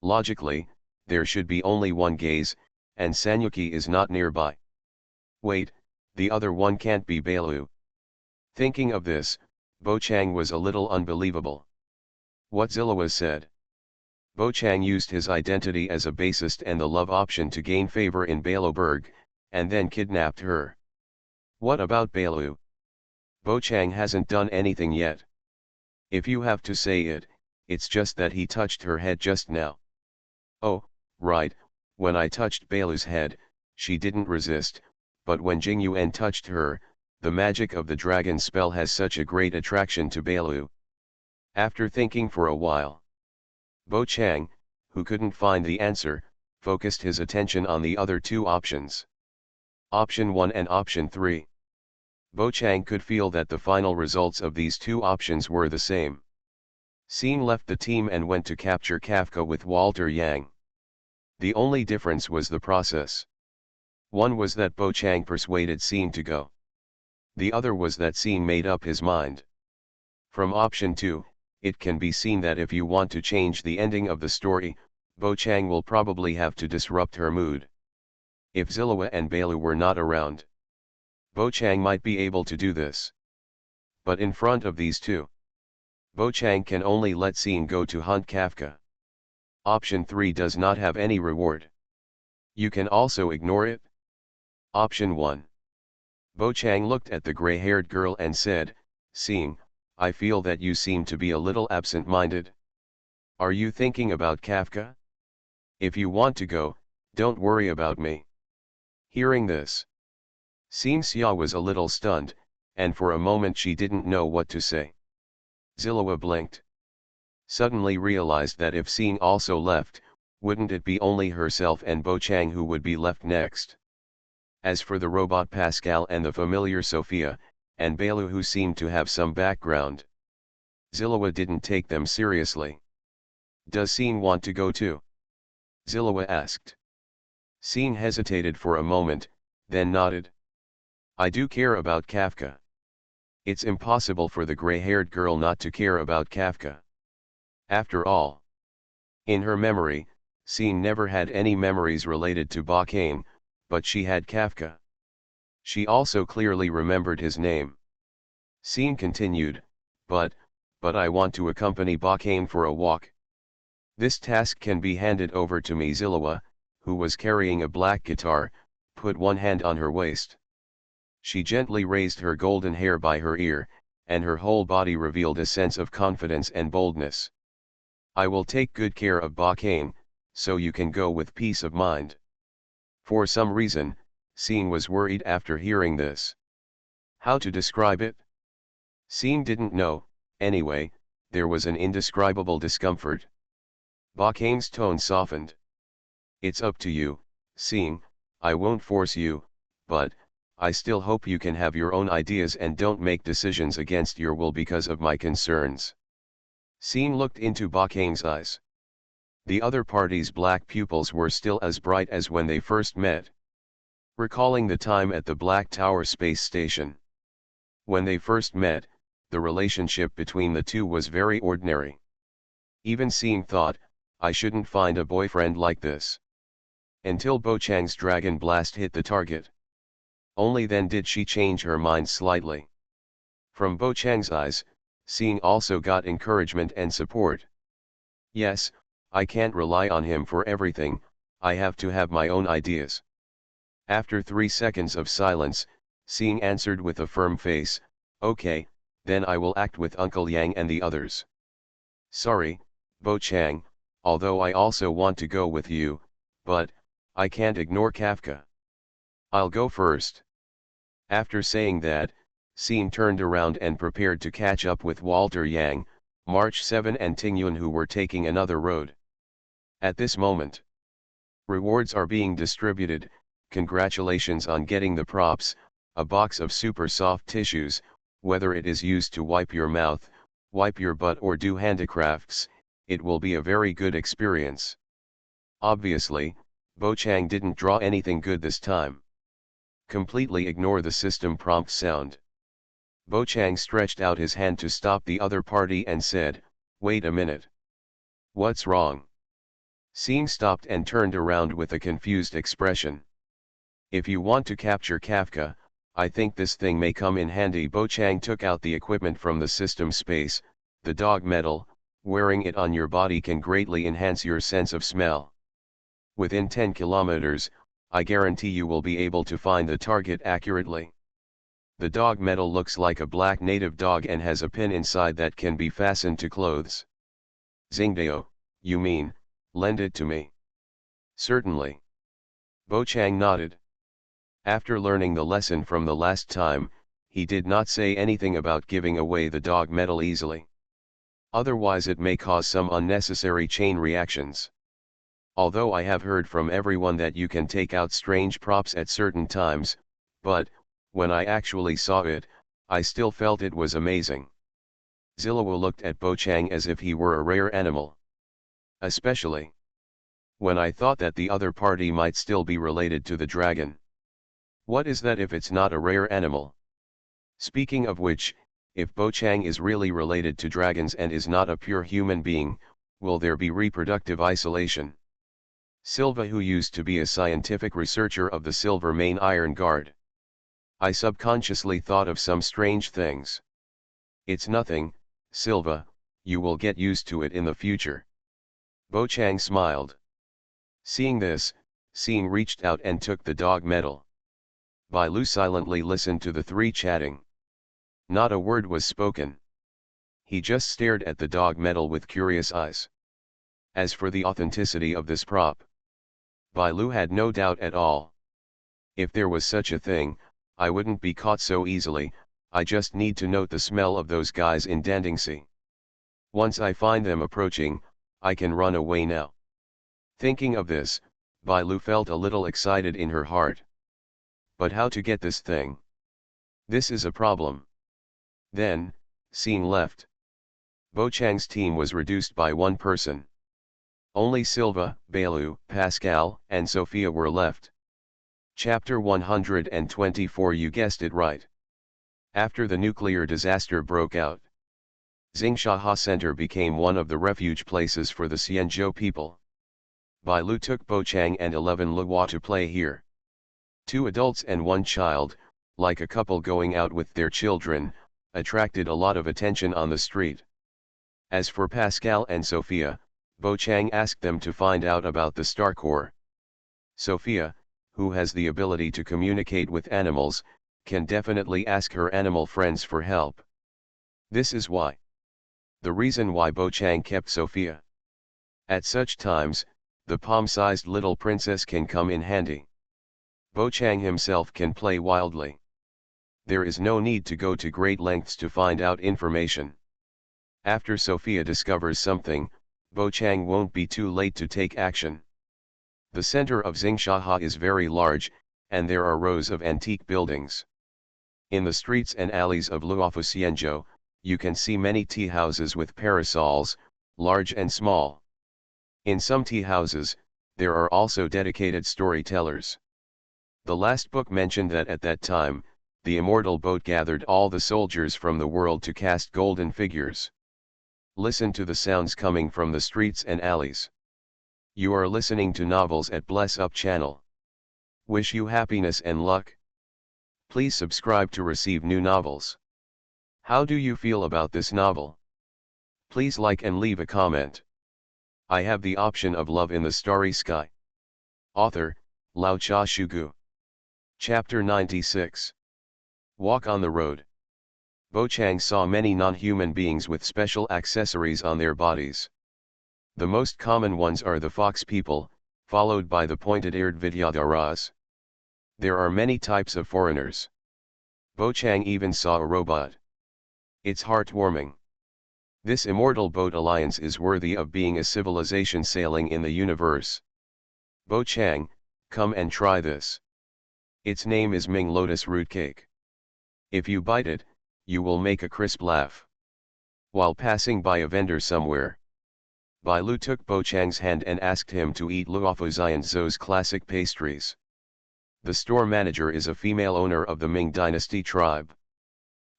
Logically, there should be only one gaze, and Sanyuki is not nearby. Wait, the other one can't be Bailu. Thinking of this, Bo Chang was a little unbelievable. What Zilawa said. Bo Chang used his identity as a bassist and the love option to gain favor in Bailuberg, and then kidnapped her. What about Bailu? Bo Chang hasn't done anything yet. If you have to say it, it's just that he touched her head just now. Oh, right, when I touched Bailu's head, she didn't resist, but when Jing Yuan touched her, the magic of the dragon spell has such a great attraction to Bailu. After thinking for a while, Bo Chang, who couldn't find the answer, focused his attention on the other two options. Option 1 and Option 3. Bo Chang could feel that the final results of these two options were the same. Seeing left the team and went to capture Kafka with Walter Yang. The only difference was the process. One was that Bo Chang persuaded Seeing to go. The other was that Seeing made up his mind. From Option 2, it can be seen that if you want to change the ending of the story, Bo Chang will probably have to disrupt her mood. If Zilawa and Bailu were not around, Bo Chang might be able to do this. But in front of these two, Bo Chang can only let Seeing go to hunt Kafka. Option 3 does not have any reward. You can also ignore it. Option 1. Bo Chang looked at the gray-haired girl and said, "Seeing, I feel that you seem to be a little absent-minded. Are you thinking about Kafka? If you want to go, don't worry about me." Hearing this, Sing Xia was a little stunned, and for a moment she didn't know what to say. Zillowa blinked. Suddenly realized that if Sing also left, wouldn't it be only herself and Bo Chang who would be left next? As for the robot Pascal and the familiar Sophia, and Bailu who seemed to have some background, Zillowa didn't take them seriously. "Does Sing want to go too?" Zillowa asked. Sing hesitated for a moment, then nodded. "I do care about Kafka." It's impossible for the gray-haired girl not to care about Kafka. After all, in her memory, Sing never had any memories related to Bakane, but she had Kafka. She also clearly remembered his name. Sing continued, but I want to accompany Bakane for a walk. This task can be handed over to me." Zillowa, who was carrying a black guitar, put one hand on her waist. She gently raised her golden hair by her ear, and her whole body revealed a sense of confidence and boldness. "I will take good care of Bakane, so you can go with peace of mind." For some reason, Sing was worried after hearing this. How to describe it? Sing didn't know. Anyway, there was an indescribable discomfort. Bakane's tone softened. "It's up to you, Sing, I won't force you, but I still hope you can have your own ideas and don't make decisions against your will because of my concerns." Sing looked into Bakane's eyes. The other party's black pupils were still as bright as when they first met. Recalling the time at the Black Tower space station. When they first met, the relationship between the two was very ordinary. Even Sing thought, "I shouldn't find a boyfriend like this." Until Bo Chang's dragon blast hit the target. Only then did she change her mind slightly. From Bo Chang's eyes, Sing also got encouragement and support. "Yes, I can't rely on him for everything, I have to have my own ideas." After 3 seconds of silence, Sing answered with a firm face, "Okay, then I will act with Uncle Yang and the others." "Sorry, Bo Chang, although I also want to go with you, but I can't ignore Kafka. I'll go first." After saying that, Sing turned around and prepared to catch up with Walter Yang, March 7 and Tingyun, who were taking another road. At this moment, rewards are being distributed. Congratulations on getting the props, a box of super soft tissues, whether it is used to wipe your mouth, wipe your butt or do handicrafts, it will be a very good experience. Obviously, Bo Chang didn't draw anything good this time. Completely ignore the system prompt sound. Bo Chang stretched out his hand to stop the other party and said, "Wait a minute. What's wrong?" Sing stopped and turned around with a confused expression. "If you want to capture Kafka, I think this thing may come in handy." Bo Chang took out the equipment from the system space, the dog metal. "Wearing it on your body can greatly enhance your sense of smell. Within 10 kilometers, I guarantee you will be able to find the target accurately. The dog metal looks like a black native dog and has a pin inside that can be fastened to clothes." "Zingdao, you mean, lend it to me?" "Certainly." Bo Chang nodded. After learning the lesson from the last time, he did not say anything about giving away the dog metal easily. Otherwise it may cause some unnecessary chain reactions. "Although I have heard from everyone that you can take out strange props at certain times, but, when I actually saw it, I still felt it was amazing." Zillowa looked at Bo Chang as if he were a rare animal. "Especially when I thought that the other party might still be related to the dragon. What is that if it's not a rare animal? Speaking of which, if Bo Chang is really related to dragons and is not a pure human being, will there be reproductive isolation?" Silva, who used to be a scientific researcher of the Silver Main Iron Guard. "I subconsciously thought of some strange things." "It's nothing, Silva, you will get used to it in the future." Bo Chang smiled. Seeing this, Sing reached out and took the dog metal. Bai Lu silently listened to the three chatting. Not a word was spoken. He just stared at the dog metal with curious eyes. As for the authenticity of this prop, Bai Lu had no doubt at all. If there was such a thing, I wouldn't be caught so easily. I just need to note the smell of those guys in Dandingsi. Once I find them approaching, I can run away now. Thinking of this, Bai Lu felt a little excited in her heart. But how to get this thing? This is a problem. Then, seeing left, Bo Chang's team was reduced by one person. Only Silva, Bailu, Pascal, and Sophia were left. Chapter 124. You guessed it right. After the nuclear disaster broke out, Xingsha Center became one of the refuge places for the Xianzhou people. Bai Lu took Bo Chang and 11 Luo to play here. 2 adults and 1 child, like a couple going out with their children, attracted a lot of attention on the street. As for Pascal and Sophia, Bo Chang asked them to find out about the Star Core. Sophia, who has the ability to communicate with animals, can definitely ask her animal friends for help. This is why. The reason why Bo Chang kept Sophia. At such times, the palm-sized little princess can come in handy. Bo Chang himself can play wildly. There is no need to go to great lengths to find out information. After Sophia discovers something, Bo Chang won't be too late to take action. The center of Xingsha is very large, and there are rows of antique buildings. In the streets and alleys of Luofu Xianzhou, you can see many tea houses with parasols, large and small. In some tea houses, there are also dedicated storytellers. The last book mentioned that at that time, the immortal boat gathered all the soldiers from the world to cast golden figures. Listen to the sounds coming from the streets and alleys. You are listening to novels at Bless Up channel. Wish you happiness and luck. Please subscribe to receive new novels. How do you feel about this novel? Please like and leave a comment. I have the option of Love in the Starry Sky. Author, Lao Cha Shugu. Chapter 96. Walk on the Road. Bo Chang saw many non-human beings with special accessories on their bodies. The most common ones are the fox people, followed by the pointed-eared Vidyadharas. There are many types of foreigners. Bo Chang even saw a robot. It's heartwarming. This immortal boat alliance is worthy of being a civilization sailing in the universe. Bo Chang, come and try this. Its name is Ming Lotus Root Cake. If you bite it, you will make a crisp laugh. While passing by a vendor somewhere, Bai Lu took Bo Chang's hand and asked him to eat Luofu Xianzhou's classic pastries. The store manager is a female owner of the Ming dynasty tribe.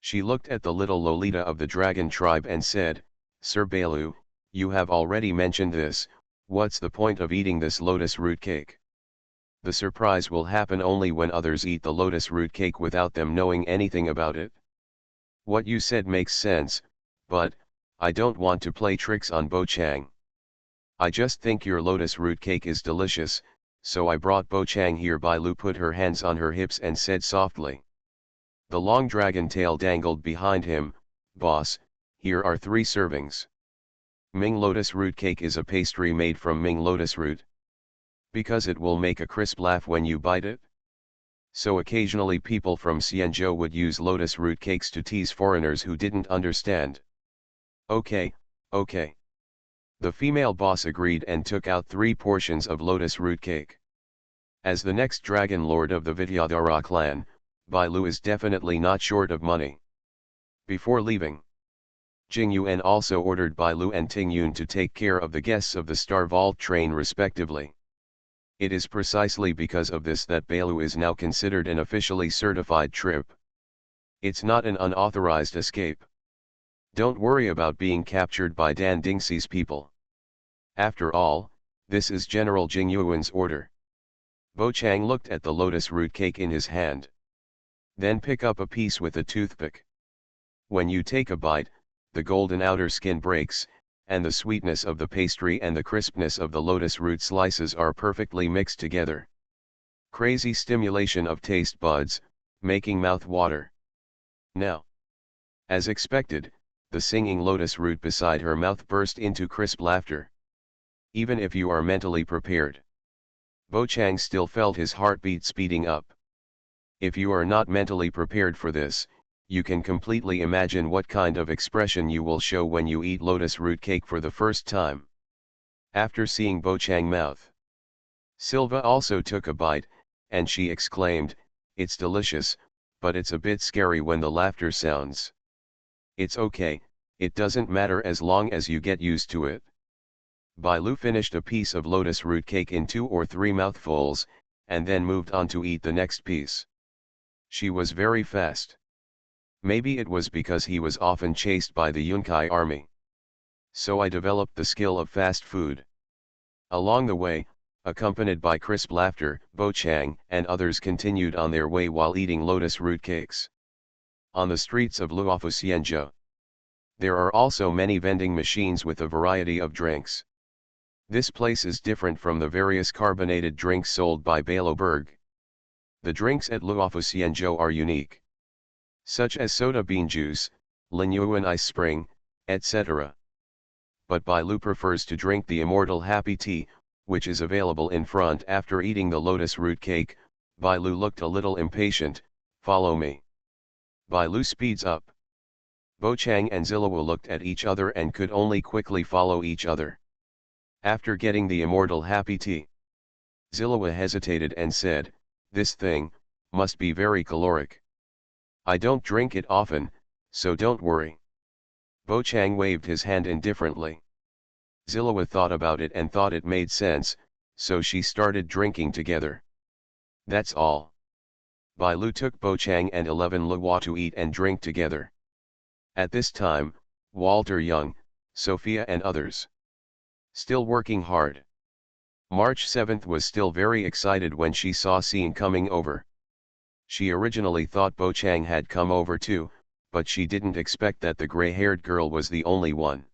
She looked at the little Lolita of the dragon tribe and said, "Sir Bailu, you have already mentioned this, what's the point of eating this lotus root cake? The surprise will happen only when others eat the lotus root cake without them knowing anything about it." What you said makes sense, but, I don't want to play tricks on Bo Chang. I just think your lotus root cake is delicious, so I brought Bo Chang here. Bai Lu put her hands on her hips and said softly. The long dragon tail dangled behind him. "Boss, here are 3 servings. Ming lotus root cake is a pastry made from Ming lotus root. Because it will make a crisp laugh when you bite it. So occasionally people from Xianzhou would use lotus root cakes to tease foreigners who didn't understand." Okay, okay. The female boss agreed and took out 3 portions of lotus root cake. As the next dragon lord of the Vidyadhara clan, Bai Lu is definitely not short of money. Before leaving, Jing Yuan also ordered Bai Lu and Ting Yun to take care of the guests of the Star Vault train respectively. It is precisely because of this that Bai Lu is now considered an officially certified trip. It's not an unauthorized escape. Don't worry about being captured by Dan Dingxi's people. After all, this is General Jing Yuan's order. Bo Chang looked at the lotus root cake in his hand. Then pick up a piece with a toothpick. When you take a bite, the golden outer skin breaks, and the sweetness of the pastry and the crispness of the lotus root slices are perfectly mixed together. Crazy stimulation of taste buds, making mouth water. Now, as expected, the singing lotus root beside her mouth burst into crisp laughter. Even if you are mentally prepared, Bo Chang still felt his heartbeat speeding up. If you are not mentally prepared for this, you can completely imagine what kind of expression you will show when you eat lotus root cake for the first time. After seeing Bo Chang mouth, Silva also took a bite, and she exclaimed, "It's delicious, but it's a bit scary when the laughter sounds." "It's okay, it doesn't matter as long as you get used to it." Bai Lu finished a piece of lotus root cake in 2 or 3 mouthfuls, and then moved on to eat the next piece. She was very fast. Maybe it was because he was often chased by the Yunkai army. So I developed the skill of fast food. Along the way, accompanied by crisp laughter, Bo Chang and others continued on their way while eating lotus root cakes. On the streets of Luofu Xianzhou, there are also many vending machines with a variety of drinks. This place is different from the various carbonated drinks sold by Baloberg. The drinks at Luofu Xianzhou are unique, such as soda bean juice, Linyuan ice spring, etc. But Bai Lu prefers to drink the immortal happy tea, which is available in front. After eating the lotus root cake, Bai Lu looked a little impatient. "Follow me." Bai Lu speeds up. Bo Chang and Zilawa looked at each other and could only quickly follow each other. After getting the immortal happy tea, Zilawa hesitated and said, "This thing must be very caloric. I don't drink it often, so don't worry." Bo Chang waved his hand indifferently. Zilawa thought about it and thought it made sense, so she started drinking together. That's all. Bai Lu took Bo Chang and 11 Luo to eat and drink together. At this time, Walter Young, Sophia and others still working hard. March 7th was still very excited when she saw Sean coming over. She originally thought Bo Chang had come over too, but she didn't expect that the gray-haired girl was the only one.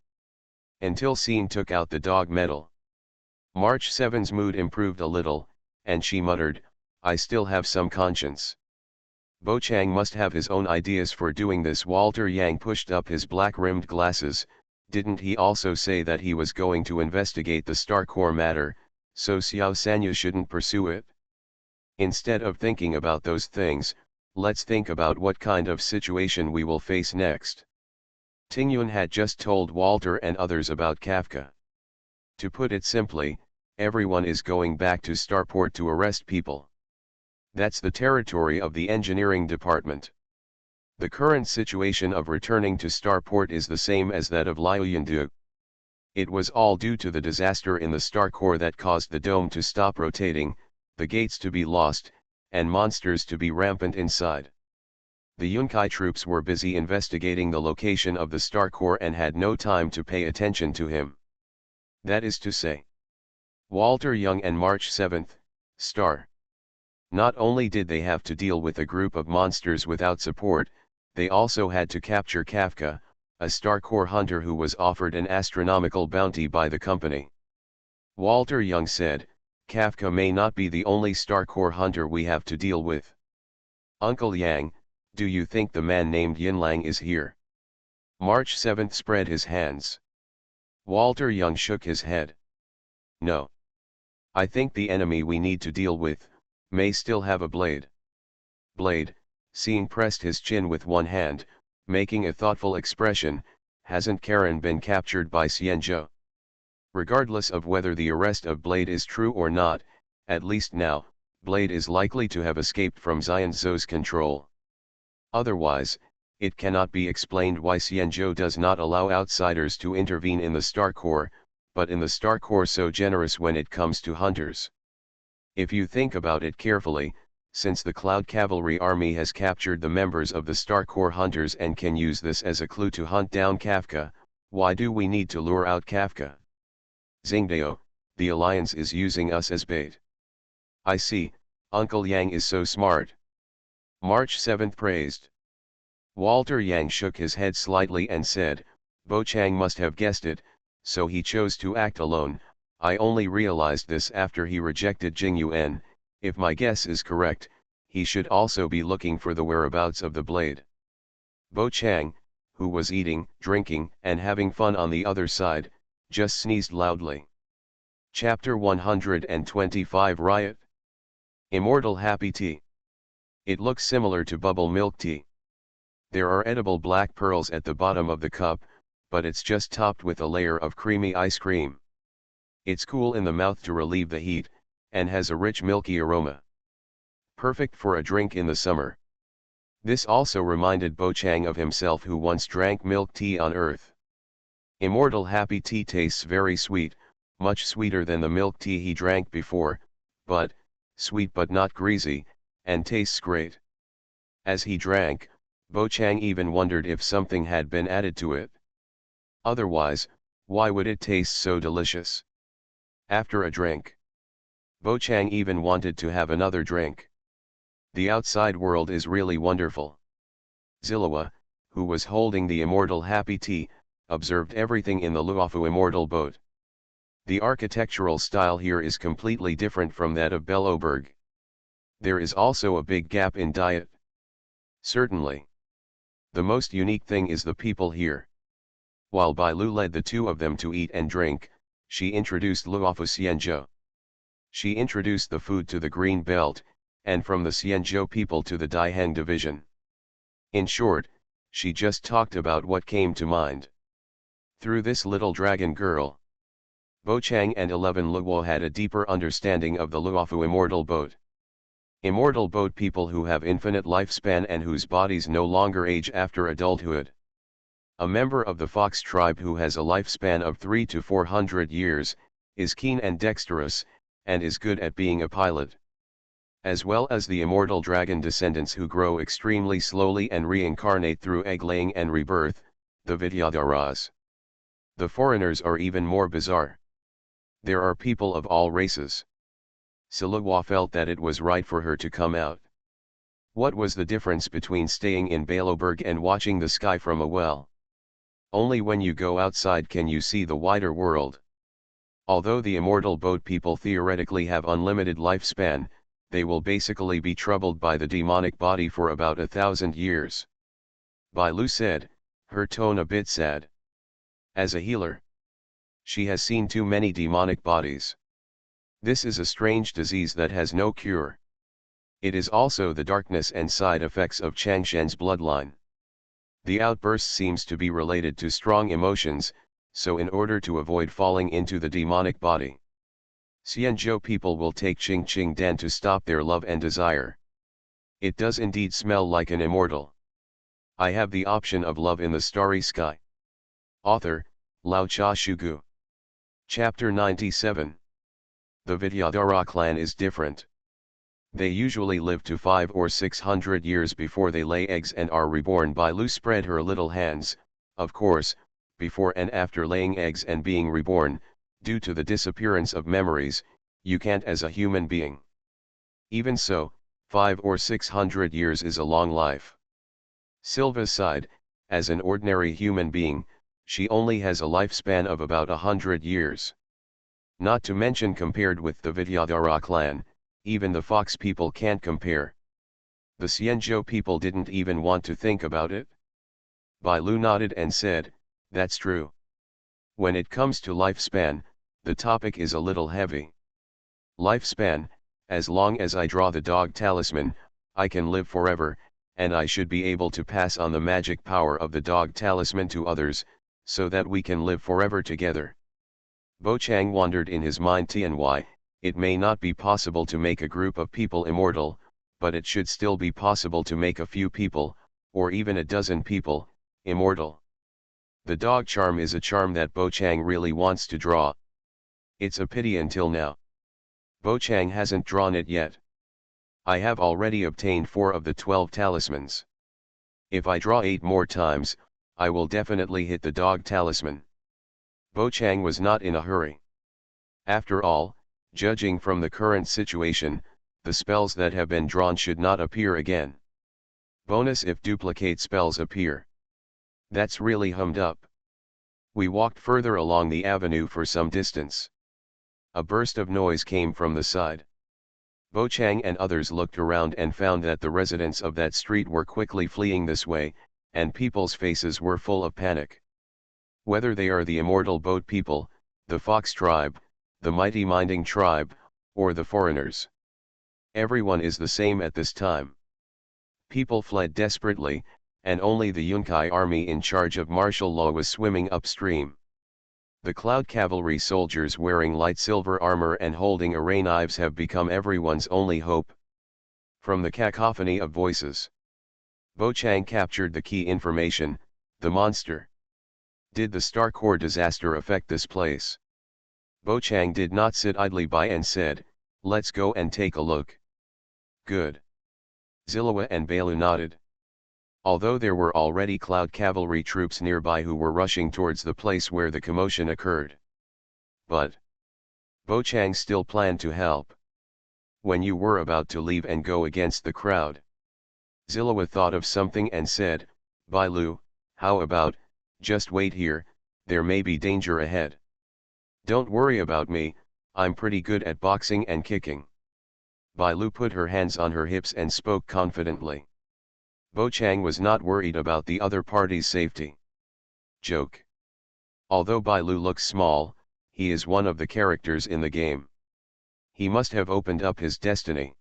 Until Sean took out the dog medal. March 7's mood improved a little, and she muttered, "I still have some conscience." Bo Chang must have his own ideas for doing this. Walter Yang pushed up his black-rimmed glasses. Didn't he also say that he was going to investigate the Star Core matter, so Xiao Sanya shouldn't pursue it? Instead of thinking about those things, let's think about what kind of situation we will face next. Tingyun had just told Walter and others about Kafka. To put it simply, everyone is going back to Starport to arrest people. That's the territory of the engineering department. The current situation of returning to Starport is the same as that of Liuyandu. It was all due to the disaster in the Star Core that caused the dome to stop rotating, the gates to be lost, and monsters to be rampant inside. The Yunkai troops were busy investigating the location of the Star Core and had no time to pay attention to him. That is to say, Walter Young and March 7th, Star. Not only did they have to deal with a group of monsters without support, they also had to capture Kafka, a Star Core hunter who was offered an astronomical bounty by the company. Walter Young said, "Kafka may not be the only Star Core hunter we have to deal with. Uncle Yang, do you think the man named Yinlang is here?" March 7th spread his hands. Walter Young shook his head. "No. I think the enemy we need to deal with may still have a blade." Blade, Sean pressed his chin with one hand, making a thoughtful expression. "Hasn't Karen been captured by Xianzhou? Regardless of whether the arrest of Blade is true or not, at least now, Blade is likely to have escaped from Xianzhou's control. Otherwise, it cannot be explained why Xianzhou does not allow outsiders to intervene in the Star Core, but in the Star Core so generous when it comes to hunters. If you think about it carefully, since the Cloud Cavalry Army has captured the members of the Star Core hunters and can use this as a clue to hunt down Kafka, why do we need to lure out Kafka? Xingdao, the Alliance is using us as bait." "I see, Uncle Yang is so smart." March 7th praised. Walter Yang shook his head slightly and said, "Bo Chang must have guessed it, so he chose to act alone. I only realized this after he rejected Jing Yuan, If my guess is correct, he should also be looking for the whereabouts of the blade. Bo Chang, who was eating, drinking, and having fun on the other side, just sneezed loudly. Chapter 125 Riot. Immortal Happy Tea. It looks similar to bubble milk tea. There are edible black pearls at the bottom of the cup, but it's just topped with a layer of creamy ice cream. It's cool in the mouth to relieve the heat, and has a rich milky aroma. Perfect for a drink in the summer. This also reminded Bo Chang of himself, who once drank milk tea on Earth. Immortal Happy Tea tastes very sweet, much sweeter than the milk tea he drank before, but, sweet but not greasy, and tastes great. As he drank, Bo Chang even wondered if something had been added to it. Otherwise, why would it taste so delicious? After a drink, Bo Chang even wanted to have another drink. The outside world is really wonderful. Zilawa, who was holding the immortal happy tea, observed everything in the Luofu immortal boat. The architectural style here is completely different from that of Belloberg. There is also a big gap in diet. Certainly. The most unique thing is the people here. While Bai Lu led the two of them to eat and drink, she introduced Luofu Xianzhou. She introduced the food to the Green Belt, and from the Xianzhou people to the Daiheng division. In short, she just talked about what came to mind. Through this little dragon girl, Bo Chang and 11 Luo had a deeper understanding of the Luofu immortal boat. Immortal boat people who have infinite lifespan and whose bodies no longer age after adulthood. A member of the fox tribe who has a lifespan of 300 to 400 years, is keen and dexterous, and is good at being a pilot. As well as the immortal dragon descendants who grow extremely slowly and reincarnate through egg-laying and rebirth, the Vidyadharas. The foreigners are even more bizarre. There are people of all races. Siluwa felt that it was right for her to come out. What was the difference between staying in Belloberg and watching the sky from a well? Only when you go outside can you see the wider world. Although the immortal boat people theoretically have unlimited lifespan, they will basically be troubled by the demonic body for about 1,000 years. Bai Lu said, her tone a bit sad. As a healer, she has seen too many demonic bodies. This is a strange disease that has no cure. It is also the darkness and side effects of Changshan's bloodline. The outburst seems to be related to strong emotions, so in order to avoid falling into the demonic body, Xianzhou people will take Qing Qing Dan to stop their love and desire. It does indeed smell like an immortal. I have the option of love in the starry sky. Author, Lao Cha Shugu. Chapter 97. The Vidyadhara clan is different. They usually live to 500 or 600 years before they lay eggs and are reborn. Bai Lu spread her little hands. Of course, before and after laying eggs and being reborn, due to the disappearance of memories, you can't as a human being. Even so, 500 or 600 years is a long life. Silva sighed. As an ordinary human being, she only has a lifespan of about 100 years. Not to mention, compared with the Vidyadhara clan, even the fox people can't compare. The Xianzhou people didn't even want to think about it. Bai Lu nodded and said, that's true. When it comes to lifespan, the topic is a little heavy. Lifespan, as long as I draw the dog talisman, I can live forever, and I should be able to pass on the magic power of the dog talisman to others, so that we can live forever together. Bo Chang wondered in his mind why, it may not be possible to make a group of people immortal, but it should still be possible to make a few people, or even a dozen people, immortal. The dog charm is a charm that Bo Chang really wants to draw. It's a pity until now Bo Chang hasn't drawn it yet. I have already obtained 4 of the 12 talismans. If I draw 8 more times, I will definitely hit the dog talisman. Bo Chang was not in a hurry. After all, judging from the current situation, the spells that have been drawn should not appear again. Bonus if duplicate spells appear. That's really hummed up. We walked further along the avenue for some distance. A burst of noise came from the side. Bo Chang and others looked around and found that the residents of that street were quickly fleeing this way, and people's faces were full of panic. Whether they are the immortal boat people, the fox tribe, the mighty minding tribe, or the foreigners. Everyone is the same at this time. People fled desperately, and only the Yunkai army in charge of martial law was swimming upstream. The Cloud Cavalry soldiers wearing light silver armor and holding array knives have become everyone's only hope. From the cacophony of voices, Bo Chang captured the key information: the monster. Did the Star Core disaster affect this place? Bo Chang did not sit idly by and said, "Let's go and take a look." Good. Zillowa and Bailu nodded. Although there were already Cloud Cavalry troops nearby who were rushing towards the place where the commotion occurred. But Bo Chang still planned to help. When you were about to leave and go against the crowd, Zillowa thought of something and said, "Bailu, how about, just wait here, there may be danger ahead. Don't worry about me, I'm pretty good at boxing and kicking." Bailu put her hands on her hips and spoke confidently. Bo Chang was not worried about the other party's safety. Joke. Although Bailu looks small, he is one of the characters in the game. He must have opened up his destiny.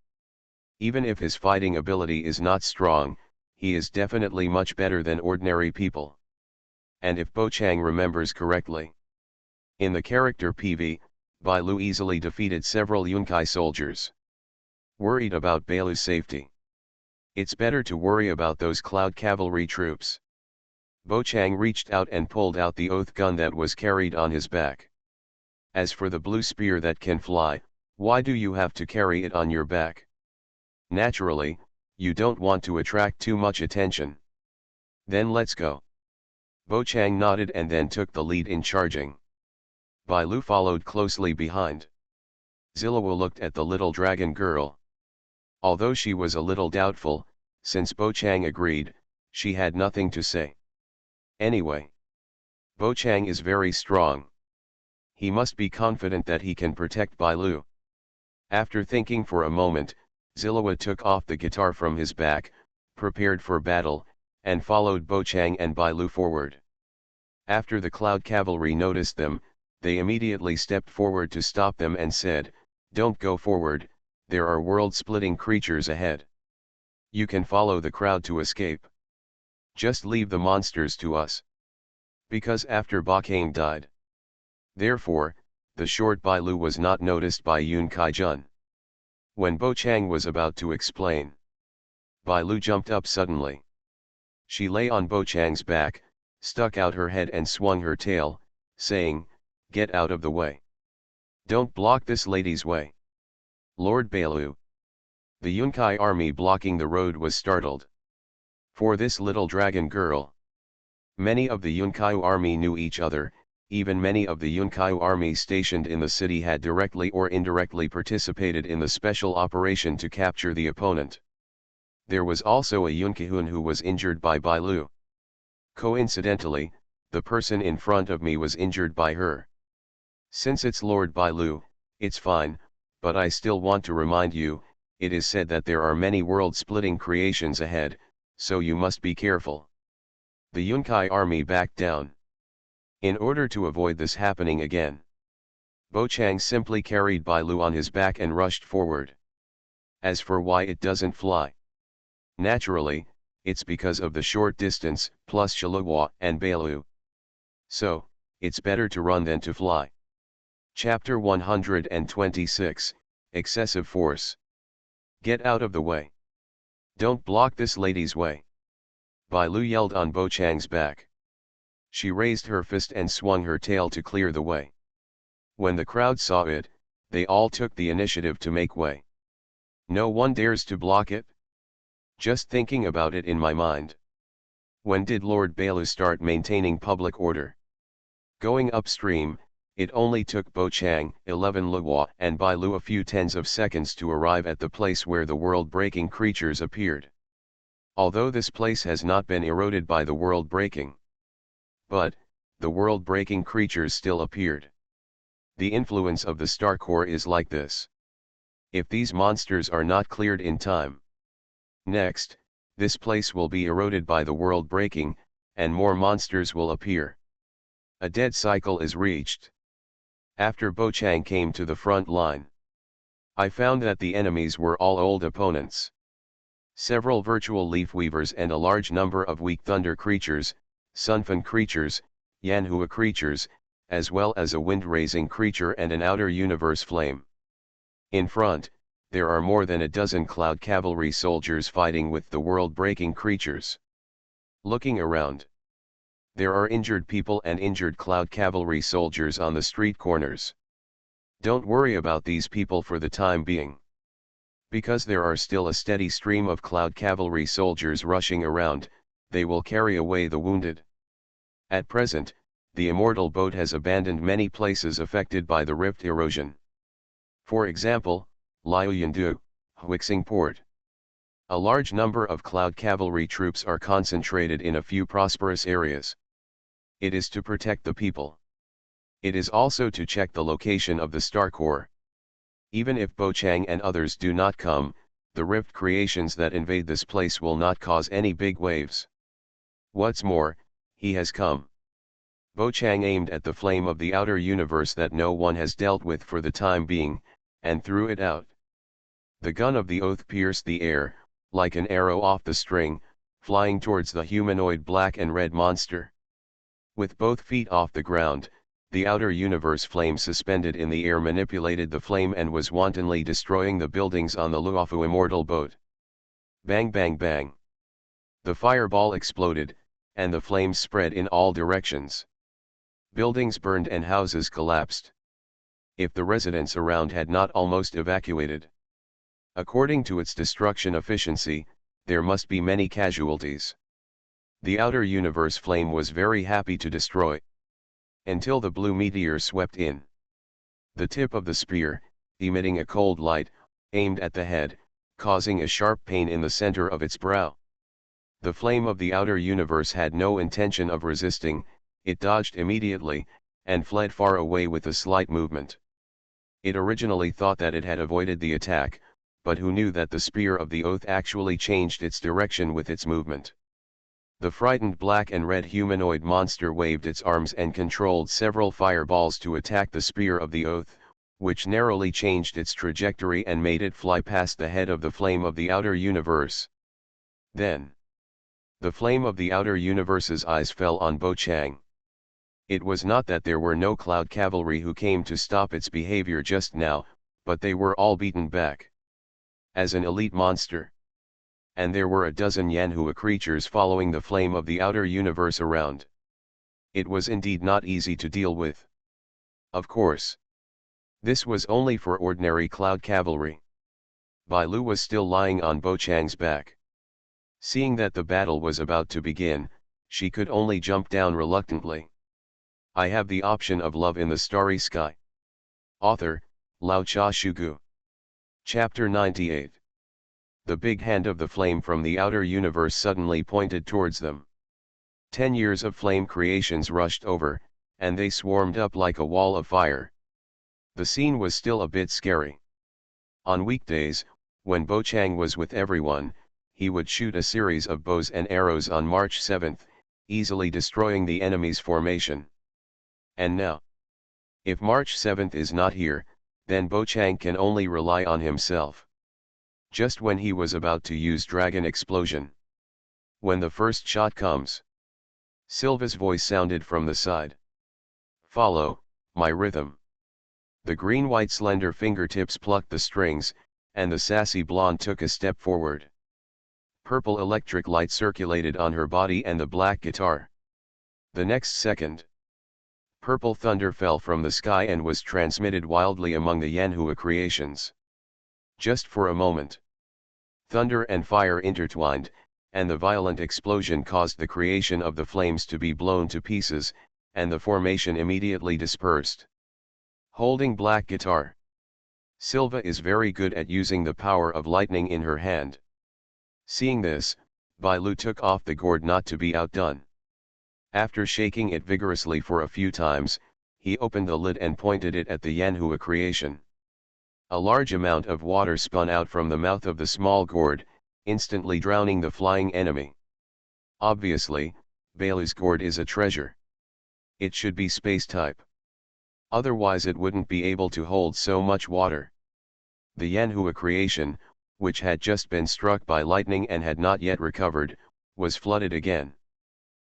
Even if his fighting ability is not strong, he is definitely much better than ordinary people. And if Bo Chang remembers correctly, in the character PV, Bailu easily defeated several Yunkai soldiers. Worried about Bailu's safety? It's better to worry about those Cloud Cavalry troops. Bo Chang reached out and pulled out the oath gun that was carried on his back. As for the blue spear that can fly, why do you have to carry it on your back? Naturally, you don't want to attract too much attention. Then let's go. Bo Chang nodded and then took the lead in charging. Bailu followed closely behind. Zillowa looked at the little dragon girl. Although she was a little doubtful, since Bo Chang agreed, she had nothing to say. Anyway, Bo Chang is very strong. He must be confident that he can protect Bailu. After thinking for a moment, Zillowa took off the guitar from his back, prepared for battle, and followed Bo Chang and Bailu forward. After the Cloud Cavalry noticed them, they immediately stepped forward to stop them and said, "Don't go forward, there are world-splitting creatures ahead. You can follow the crowd to escape. Just leave the monsters to us." Because after Ba Kang died. Therefore, the short Bailu was not noticed by Yun Kai-jun. When Bo Chang was about to explain, Bailu jumped up suddenly. She lay on Bo Chang's back, stuck out her head and swung her tail, saying, "Get out of the way. Don't block this lady's way." Lord Bailu. The Yunkai army blocking the road was startled. For this little dragon girl. Many of the Yunkai army knew each other, even many of the Yunkai army stationed in the city had directly or indirectly participated in the special operation to capture the opponent. There was also a Yunkihun who was injured by Bailu. Coincidentally, the person in front of me was injured by her. Since it's Lord Bailu, it's fine, but I still want to remind you, it is said that there are many world-splitting creations ahead, so you must be careful. The Yunkai army backed down. In order to avoid this happening again, Bo Chang simply carried Bailu on his back and rushed forward. As for why it doesn't fly, naturally, it's because of the short distance, plus Shalawa and Bailu. So, it's better to run than to fly. Chapter 126, Excessive Force. Get out of the way. Don't block this lady's way. Bailu yelled on Bo Chang's back. She raised her fist and swung her tail to clear the way. When the crowd saw it, they all took the initiative to make way. No one dares to block it. Just thinking about it in my mind. When did Lord Bailu start maintaining public order? Going upstream, it only took Bo Chang, 11 Luwa, and Bailu a few tens of seconds to arrive at the place where the world-breaking creatures appeared. Although this place has not been eroded by the world-breaking, but the world-breaking creatures still appeared. The influence of the Star Core is like this. if these monsters are not cleared in time. Next, this place will be eroded by the world breaking, and more monsters will appear. A dead cycle is reached. After Bochang came to the front line, I found that the enemies were all old opponents. Several virtual leaf weavers and a large number of weak thunder creatures, sunfen creatures, Yanhua creatures, as well as a wind-raising creature and an outer universe flame. In front, there are more than a dozen cloud cavalry soldiers fighting with the world-breaking creatures. Looking around, there are injured people and injured cloud cavalry soldiers on the street corners. Don't worry about these people for the time being, because there are still a steady stream of cloud cavalry soldiers rushing around. They will carry away the wounded. At present, the immortal boat has abandoned many places affected by the rift erosion. For example, Liuyandu, Huixing Port. A large number of cloud cavalry troops are concentrated in a few prosperous areas. It is to protect the people. It is also to check the location of the Star Core. Even if Bochang and others do not come, the rift creations that invade this place will not cause any big waves. What's more, he has come. Bochang aimed at the flame of the outer universe that no one has dealt with for the time being, and threw it out. The gun of the oath pierced the air, like an arrow off the string, flying towards the humanoid black and red monster. With both feet off the ground, the outer universe flame suspended in the air manipulated the flame and was wantonly destroying the buildings on the Luofu immortal boat. Bang bang bang. The fireball exploded, and the flames spread in all directions. Buildings burned and houses collapsed. If the residents around had not almost evacuated. According to its destruction efficiency, there must be many casualties. The outer universe flame was very happy to destroy. Until the blue meteor swept in. The tip of the spear, emitting a cold light, aimed at the head, causing a sharp pain in the center of its brow. The flame of the outer universe had no intention of resisting, it dodged immediately, and fled far away with a slight movement. It originally thought that it had avoided the attack, but who knew that the spear of the oath actually changed its direction with its movement. The frightened black and red humanoid monster waved its arms and controlled several fireballs to attack the spear of the oath, which narrowly changed its trajectory and made it fly past the head of the flame of the outer universe. Then, the flame of the outer universe's eyes fell on Bochang. It was not that there were no cloud cavalry who came to stop its behavior just now, but they were all beaten back. As an elite monster. And there were a dozen Yanhua creatures following the flame of the outer universe around. It was indeed not easy to deal with. Of course. This was only for ordinary cloud cavalry. Bai Lu was still lying on Bochang's back. Seeing that the battle was about to begin, she could only jump down reluctantly. I have the option of love in the starry sky. Author, Lao Cha Shugu. Chapter 98. The big hand of the flame from the outer universe suddenly pointed towards them. 10 years of flame creations rushed over, and they swarmed up like a wall of fire. The scene was still a bit scary. On weekdays, when Bochang was with everyone, he would shoot a series of bows and arrows on March 7th, easily destroying the enemy's formation. And now, if March 7th is not here, then Bochang can only rely on himself. Just when he was about to use Dragon Explosion. When the first shot comes. Silva's voice sounded from the side. Follow, my rhythm. The green-white slender fingertips plucked the strings, and the sassy blonde took a step forward. Purple electric light circulated on her body and the black guitar. The next second, purple thunder fell from the sky and was transmitted wildly among the Yanhua creations. Just for a moment. Thunder and fire intertwined, and the violent explosion caused the creation of the flames to be blown to pieces, and the formation immediately dispersed. Holding black guitar. Silva is very good at using the power of lightning in her hand. Seeing this, Bai Lu took off the gourd not to be outdone. After shaking it vigorously for a few times, he opened the lid and pointed it at the Yanhua creation. A large amount of water spun out from the mouth of the small gourd, instantly drowning the flying enemy. Obviously, Balu's gourd is a treasure. It should be space type. Otherwise it wouldn't be able to hold so much water. The Yanhua creation, which had just been struck by lightning and had not yet recovered, was flooded again.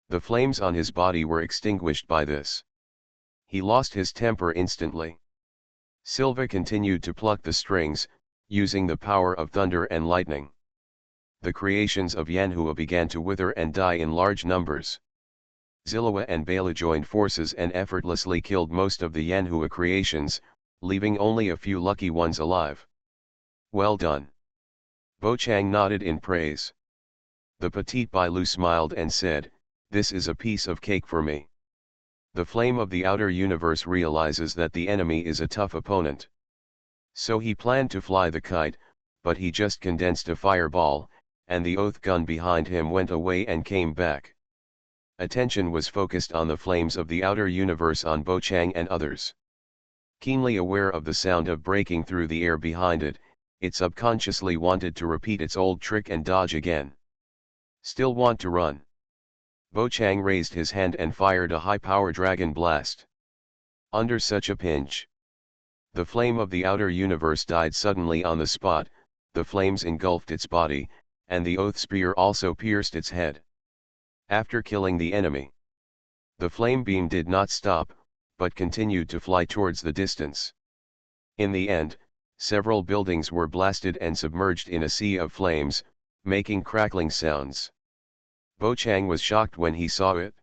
The flames on his body were extinguished by this. He lost his temper instantly. Silva continued to pluck the strings, using the power of thunder and lightning. The creations of Yanhua began to wither and die in large numbers. Zillua and Balu joined forces and effortlessly killed most of the Yanhua creations, leaving only a few lucky ones alive. Well done. Bo Chang nodded in praise. The petite Balu smiled and said, "This is a piece of cake for me." The flame of the outer universe realizes that the enemy is a tough opponent. So he planned to fly the kite, but he just condensed a fireball, and the oath gun behind him went away and came back. Attention was focused on the flames of the outer universe on Bo Chang and others. Keenly aware of the sound of breaking through the air behind it, it subconsciously wanted to repeat its old trick and dodge again. Still want to run? Bo Chang raised his hand and fired a high-power dragon blast. Under such a pinch, the flame of the outer universe died suddenly on the spot, the flames engulfed its body, and the oath spear also pierced its head. After killing the enemy, the flame beam did not stop, but continued to fly towards the distance. In the end, several buildings were blasted and submerged in a sea of flames, making crackling sounds. Bo Chang was shocked when he saw it.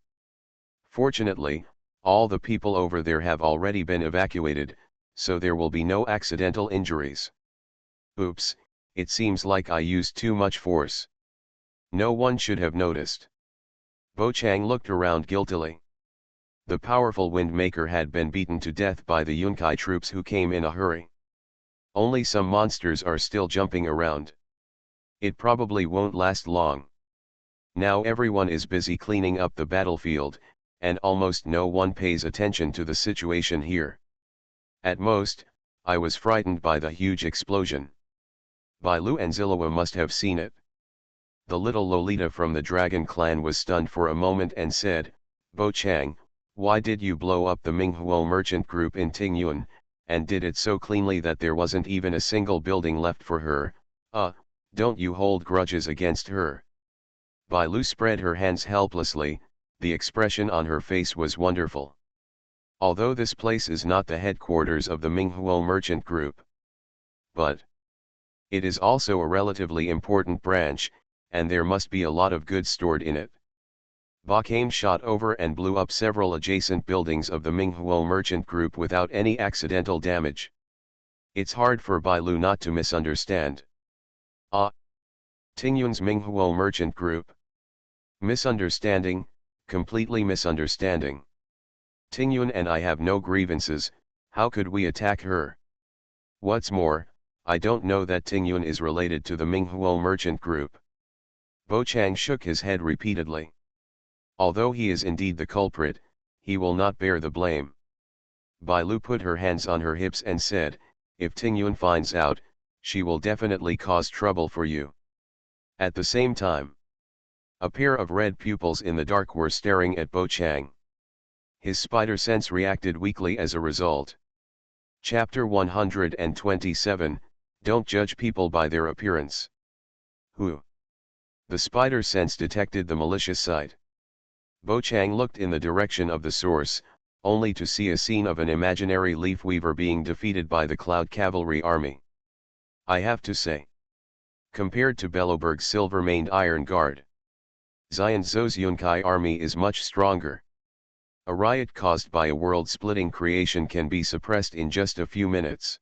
Fortunately, all the people over there have already been evacuated, so there will be no accidental injuries. Oops, it seems like I used too much force. No one should have noticed. Bo Chang looked around guiltily. The powerful Windmaker had been beaten to death by the Yunkai troops who came in a hurry. Only some monsters are still jumping around. It probably won't last long. Now everyone is busy cleaning up the battlefield, and almost no one pays attention to the situation here. At most, I was frightened by the huge explosion. Balu and Zillua must have seen it. The little Lolita from the Dragon Clan was stunned for a moment and said, "Bo Chang, why did you blow up the Minghuo merchant group in Tingyuan, and did it so cleanly that there wasn't even a single building left for her? Don't you hold grudges against her?" Balu spread her hands helplessly, the expression on her face was wonderful. Although this place is not the headquarters of the Minghuo merchant group, but it is also a relatively important branch, and there must be a lot of goods stored in it. Bakame shot over and blew up several adjacent buildings of the Minghuo merchant group without any accidental damage. It's hard for Balu not to misunderstand. Tingyuan's Minghuo merchant group. Misunderstanding, completely misunderstanding. Tingyuan and I have no grievances, how could we attack her? What's more, I don't know that Tingyuan is related to the Minghuo merchant group. Bo Chang shook his head repeatedly. Although he is indeed the culprit, he will not bear the blame. Balu put her hands on her hips and said, "If Tingyuan finds out, she will definitely cause trouble for you." At the same time, a pair of red pupils in the dark were staring at Bo Chang. His spider sense reacted weakly as a result. Chapter 127, Don't judge people by their appearance. Who? The spider sense detected the malicious sight. Bo Chang looked in the direction of the source, only to see a scene of an imaginary leaf weaver being defeated by the Cloud Cavalry army. I have to say, compared to Belloberg's silver-maned Iron Guard, Xianzhou's Yunkai army is much stronger. A riot caused by a world-splitting creation can be suppressed in just a few minutes.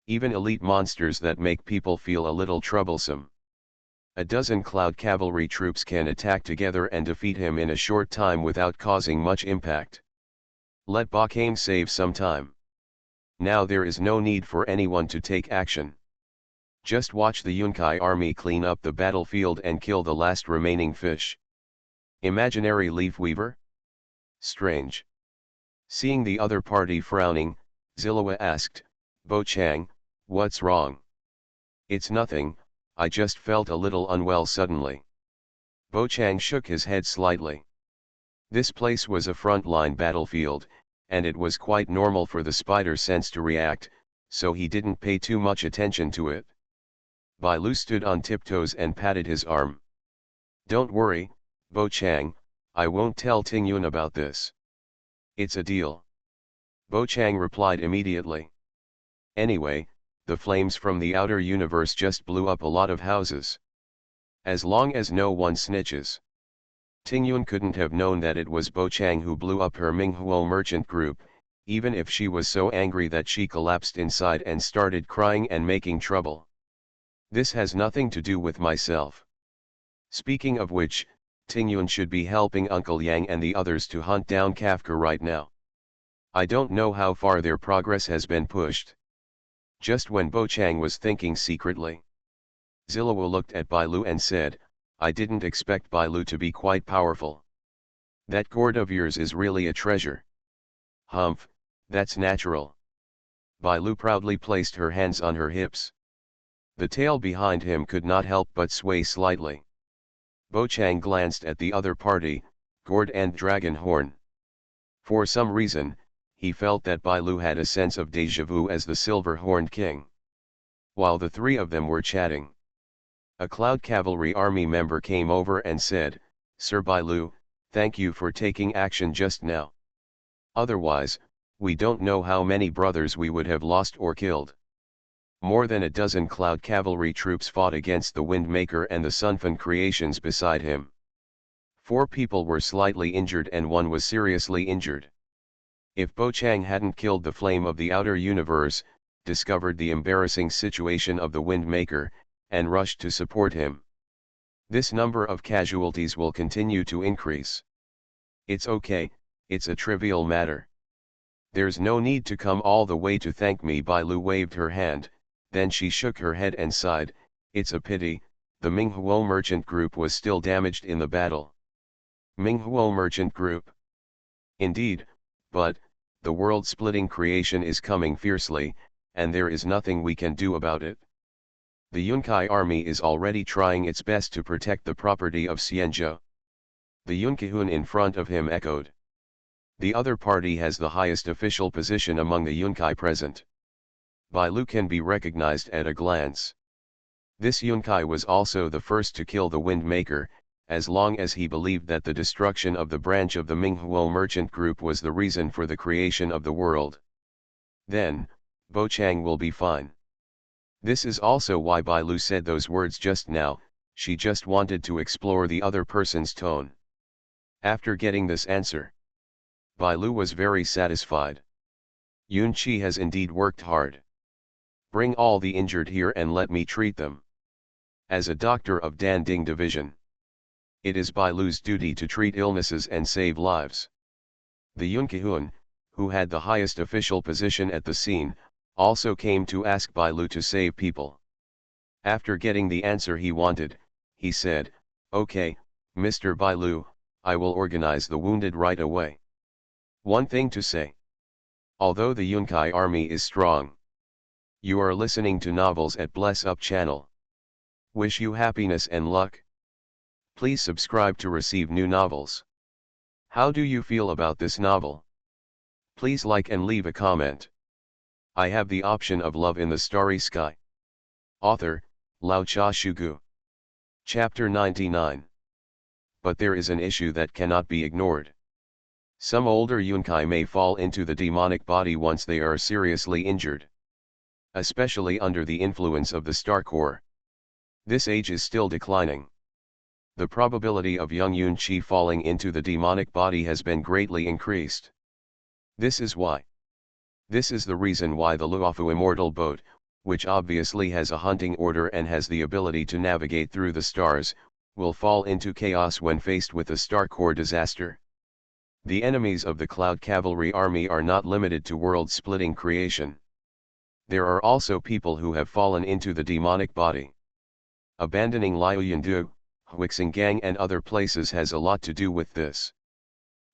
Even elite monsters that make people feel a little troublesome. A dozen Cloud Cavalry troops can attack together and defeat him in a short time without causing much impact. Let Bakame save some time. Now there is no need for anyone to take action. Just watch the Yunkai army clean up the battlefield and kill the last remaining fish. Imaginary leaf weaver? Strange. Seeing the other party frowning, Zillua asked, "Bo Chang, What's wrong? It's nothing, I just felt a little unwell suddenly. Bo Chang shook his head slightly. This place was a frontline battlefield, and it was quite normal for the spider sense to react, so he didn't pay too much attention to it. Bai Lu stood on tiptoes and patted his arm. Don't worry, Bo Chang, I won't tell Ting Yun about this. It's a deal. Bo Chang replied immediately. Anyway, the flames from the outer universe just blew up a lot of houses. As long as no one snitches. Ting Yun couldn't have known that it was Bo Chang who blew up her Minghuo merchant group, even if she was so angry that she collapsed inside and started crying and making trouble. This has nothing to do with myself. Speaking of which, Ting Yun should be helping Uncle Yang and the others to hunt down Kafka right now. I don't know how far their progress has been pushed. Just when Bo Chang was thinking secretly, Ziluo looked at Bai Lu and said, I didn't expect Bai Lu to be quite powerful. That gourd of yours is really a treasure. Humph, that's natural. Bai Lu proudly placed her hands on her hips. The tail behind him could not help but sway slightly. Bo Chang glanced at the other party, Gourd and Dragon Horn. For some reason, he felt that Bai Lu had a sense of déjà vu as the silver-horned king. While the three of them were chatting, a Cloud Cavalry army member came over and said, Sir Bai Lu, thank you for taking action just now. Otherwise, we don't know how many brothers we would have lost or killed. More than a dozen Cloud Cavalry troops fought against the Windmaker and the Sunfan creations beside him. 4 people were slightly injured and 1 was seriously injured. If Bo Chang hadn't killed the Flame of the Outer Universe, discovered the embarrassing situation of the Windmaker, and rushed to support him, this number of casualties will continue to increase. It's okay, it's a trivial matter. There's no need to come all the way to thank me. Bai Lu waved her hand, then she shook her head and sighed, it's a pity, the Minghuo merchant group was still damaged in the battle. Minghuo merchant group? Indeed, but, the world-splitting creation is coming fiercely, and there is nothing we can do about it. The Yunkai army is already trying its best to protect the property of Xianzhou. The Yunkihun in front of him echoed. The other party has the highest official position among the Yunkai present. Bai Lu can be recognized at a glance. This Yunkai was also the first to kill the Windmaker, as long as he believed that the destruction of the branch of the Minghuo merchant group was the reason for the creation of the world. Then, Bo Chang will be fine. This is also why Bai Lu said those words just now, she just wanted to explore the other person's tone. After getting this answer, Bai Lu was very satisfied. Yun Qi has indeed worked hard. Bring all the injured here and let me treat them. As a doctor of Danding Division, it is Bai Lu's duty to treat illnesses and save lives. The Yunkihun, who had the highest official position at the scene, also came to ask Bai Lu to save people. After getting the answer he wanted, he said, okay, Mr. Bai Lu, I will organize the wounded right away. One thing to say. Although the Yunkai army is strong. You are listening to novels at Bless Up channel. Wish you happiness and luck. Please subscribe to receive new novels. How do you feel about this novel? Please like and leave a comment. I have the option of Love in the Starry Sky. Author, Lao Cha Shugu. Chapter 99. But there is an issue that cannot be ignored. Some older Yunkai may fall into the demonic body once they are seriously injured. Especially under the influence of the Star Core. This age is still declining. The probability of young Yun Qi falling into the demonic body has been greatly increased. This is why. This is the reason why the Luofu immortal boat, which obviously has a hunting order and has the ability to navigate through the stars, will fall into chaos when faced with a Star Core disaster. The enemies of the Cloud Cavalry army are not limited to world-splitting creation. There are also people who have fallen into the demonic body. Abandoning Liuyandu, Huixinggang and other places has a lot to do with this.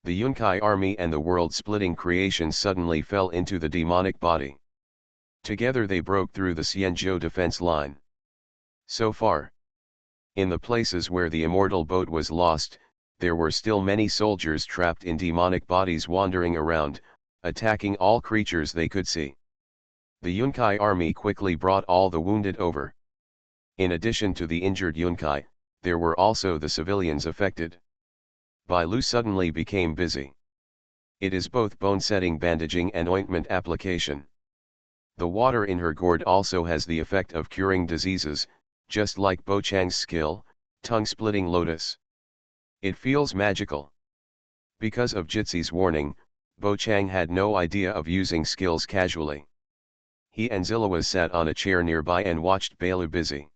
The Yunkai army and the world-splitting creation suddenly fell into the demonic body. Together they broke through the Xianzhou defense line. So far, in the places where the immortal boat was lost, there were still many soldiers trapped in demonic bodies wandering around, attacking all creatures they could see. The Yunkai army quickly brought all the wounded over. In addition to the injured Yunkai, there were also the civilians affected. Bai Lu suddenly became busy. It is both bone-setting bandaging and ointment application. The water in her gourd also has the effect of curing diseases, just like Bo Chang's skill, tongue-splitting lotus. It feels magical. Because of Jitsi's warning, Bo Chang had no idea of using skills casually. He and Zillowa sat on a chair nearby and watched Bai Lu busy.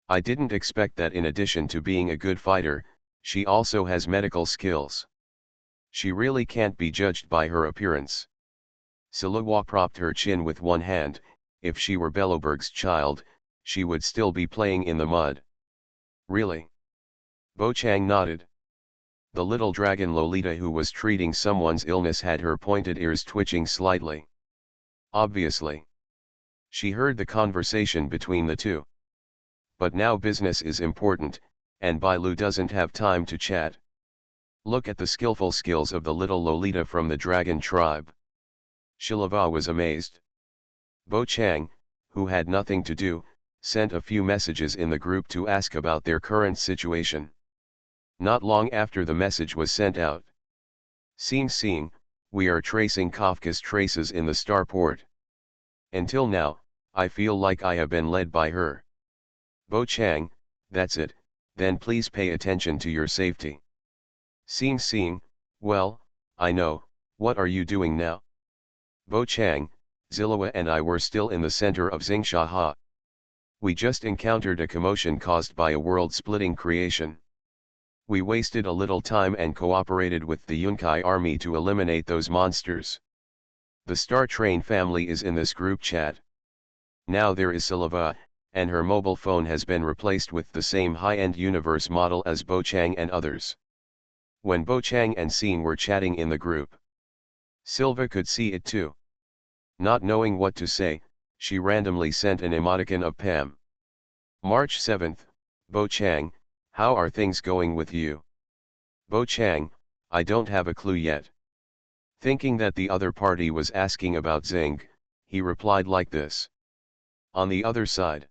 I didn't expect that in addition to being a good fighter, she also has medical skills. She really can't be judged by her appearance. Zillowa propped her chin with one hand. If she were Belloberg's child, she would still be playing in the mud. Really? Bo Chang nodded. The little dragon Lolita who was treating someone's illness had her pointed ears twitching slightly. Obviously. She heard the conversation between the two. But now business is important, and Bai Lu doesn't have time to chat. Look at the skillful skills of the little Lolita from the dragon tribe. Shilava was amazed. Bo Chang, who had nothing to do, sent a few messages in the group to ask about their current situation. Not long after the message was sent out. Seeing, we are tracing Kafka's traces in the starport. Until now, I feel like I have been led by her. Bo Chang, that's it, then please pay attention to your safety. Seeing, well, I know, what are you doing now? Bo Chang, Zillowa and I were still in the center of Xingsha. We just encountered a commotion caused by a world-splitting creation. We wasted a little time and cooperated with the Yunkai army to eliminate those monsters. The Star Train family is in this group chat. Now there is Silava, and her mobile phone has been replaced with the same high-end universe model as Bo Chang and others. When Bo Chang and Scene were chatting in the group, Silva could see it too. Not knowing what to say, she randomly sent an emoticon of Pam. March 7th, Bo Chang, how are things going with you? Bo Chang, I don't have a clue yet. Thinking that the other party was asking about Zing, he replied like this. On the other side,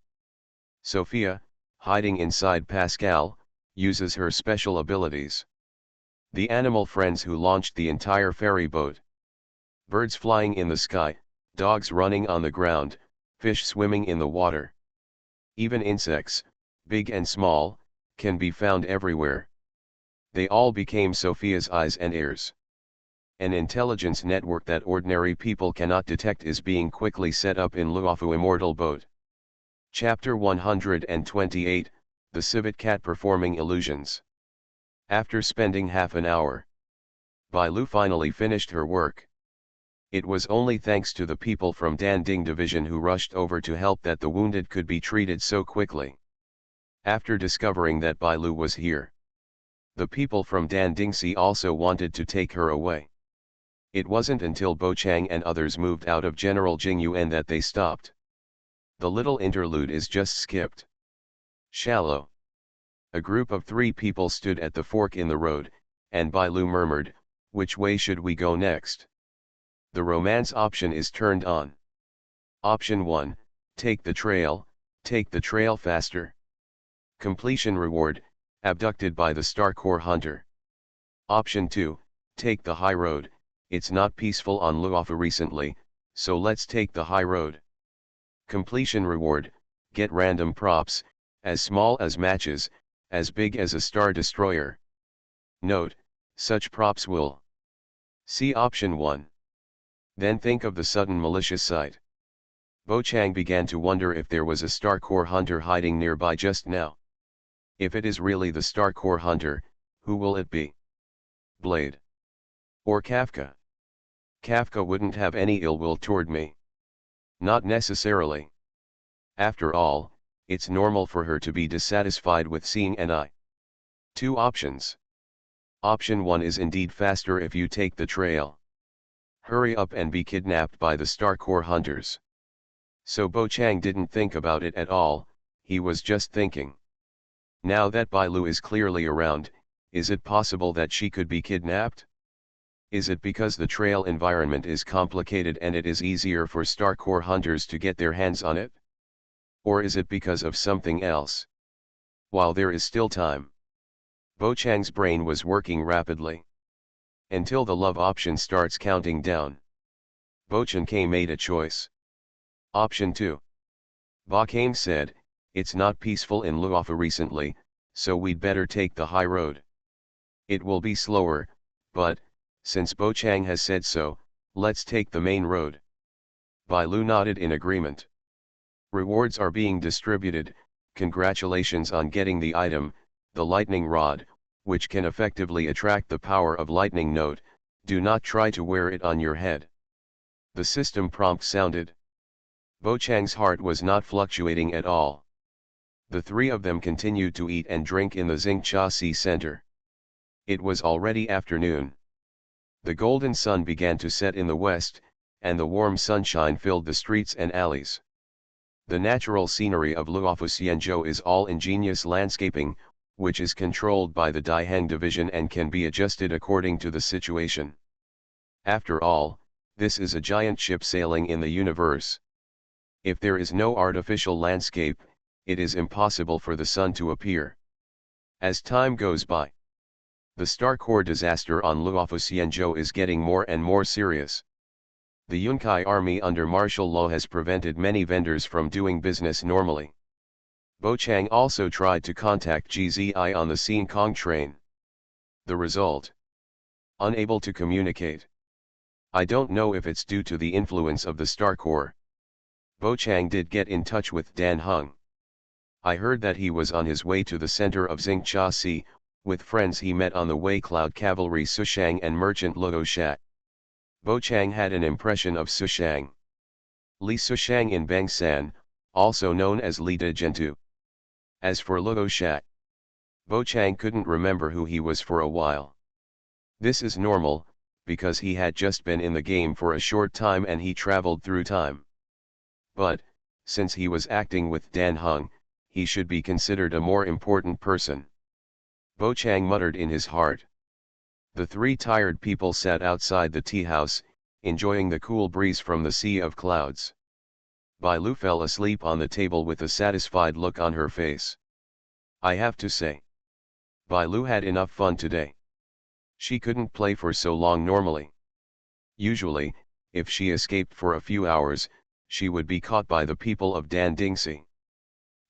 Sophia, hiding inside Pascal, uses her special abilities. The animal friends who launched the entire ferry boat. Birds flying in the sky, dogs running on the ground, fish swimming in the water. Even insects, big and small, can be found everywhere. They all became Sophia's eyes and ears. An intelligence network that ordinary people cannot detect is being quickly set up in Luofu Immortal Boat. Chapter 128, The Civet Cat Performing Illusions. After spending half an hour, Bai Lu finally finished her work. It was only thanks to the people from Danding Division who rushed over to help that the wounded could be treated so quickly. After discovering that Bai Lu was here, the people from Dandingsi also wanted to take her away. It wasn't until Bo Chang and others moved out of General Jingyuan that they stopped. The little interlude is just skipped. Shallow. A group of 3 people stood at the fork in the road, and Bai Lu murmured, which way should we go next? The romance option is turned on. Option 1, take the trail faster. Completion reward, abducted by the Star Core Hunter. Option 2, take the high road, it's not peaceful on Luofu recently, so let's take the high road. Completion reward, get random props, as small as matches, as big as a Star Destroyer. Note, such props will see option 1. Then think of the sudden malicious sight. Bo Chang began to wonder if there was a Star Core Hunter hiding nearby just now. If it is really the Star Core Hunter, who will it be? Blade? Or Kafka? Kafka wouldn't have any ill will toward me. Not necessarily. After all, it's normal for her to be dissatisfied with seeing an eye. 2 options. Option 1 is indeed faster if you take the trail. Hurry up and be kidnapped by the Star Core Hunters. So Bo Chang didn't think about it at all, he was just thinking. Now that Bai Lu is clearly around, is it possible that she could be kidnapped? Is it because the trail environment is complicated and it is easier for Star Core hunters to get their hands on it? Or is it because of something else? While there is still time. Bo Chang's brain was working rapidly. Until the love option starts counting down. Bo Chang made a choice. Option 2. Ba Kame said, it's not peaceful in Luofu recently, so we'd better take the high road. It will be slower, but, since Bo Chang has said so, let's take the main road. Bai Lu nodded in agreement. Rewards are being distributed, congratulations on getting the item, the lightning rod, which can effectively attract the power of lightning note, do not try to wear it on your head. The system prompt sounded. Bo Chang's heart was not fluctuating at all. The three of them continued to eat and drink in the Xingcha Sea Center. It was already afternoon. The golden sun began to set in the west, and the warm sunshine filled the streets and alleys. The natural scenery of Luofu Xianzhou is all ingenious landscaping, which is controlled by the Daiheng division and can be adjusted according to the situation. After all, this is a giant ship sailing in the universe. If there is no artificial landscape, it is impossible for the sun to appear. As time goes by, the Star Core disaster on Luofu Xianzhou is getting more and more serious. The Yunkai army under martial law has prevented many vendors from doing business normally. Bo Chang also tried to contact GZI on the Xin Kong train. The result? Unable to communicate. I don't know if it's due to the influence of the Star Core. Bo Chang did get in touch with Dan Heng. I heard that he was on his way to the center of Xingcha Sea, with friends he met on the way Cloud Cavalry Sushang and Merchant Luo Shat. Bo Chang had an impression of Sushang. Li Sushang in Bangsan, also known as Li De Gentu. As for Luo Shat, Bo Chang couldn't remember who he was for a while. This is normal, because he had just been in the game for a short time and he traveled through time. But, since he was acting with Dan Heng, he should be considered a more important person. Bo Chang muttered in his heart. The three tired people sat outside the tea house, enjoying the cool breeze from the sea of clouds. Bai Lu fell asleep on the table with a satisfied look on her face. I have to say, Bai Lu had enough fun today. She couldn't play for so long normally. Usually, if she escaped for a few hours, she would be caught by the people of Dan Dingxi.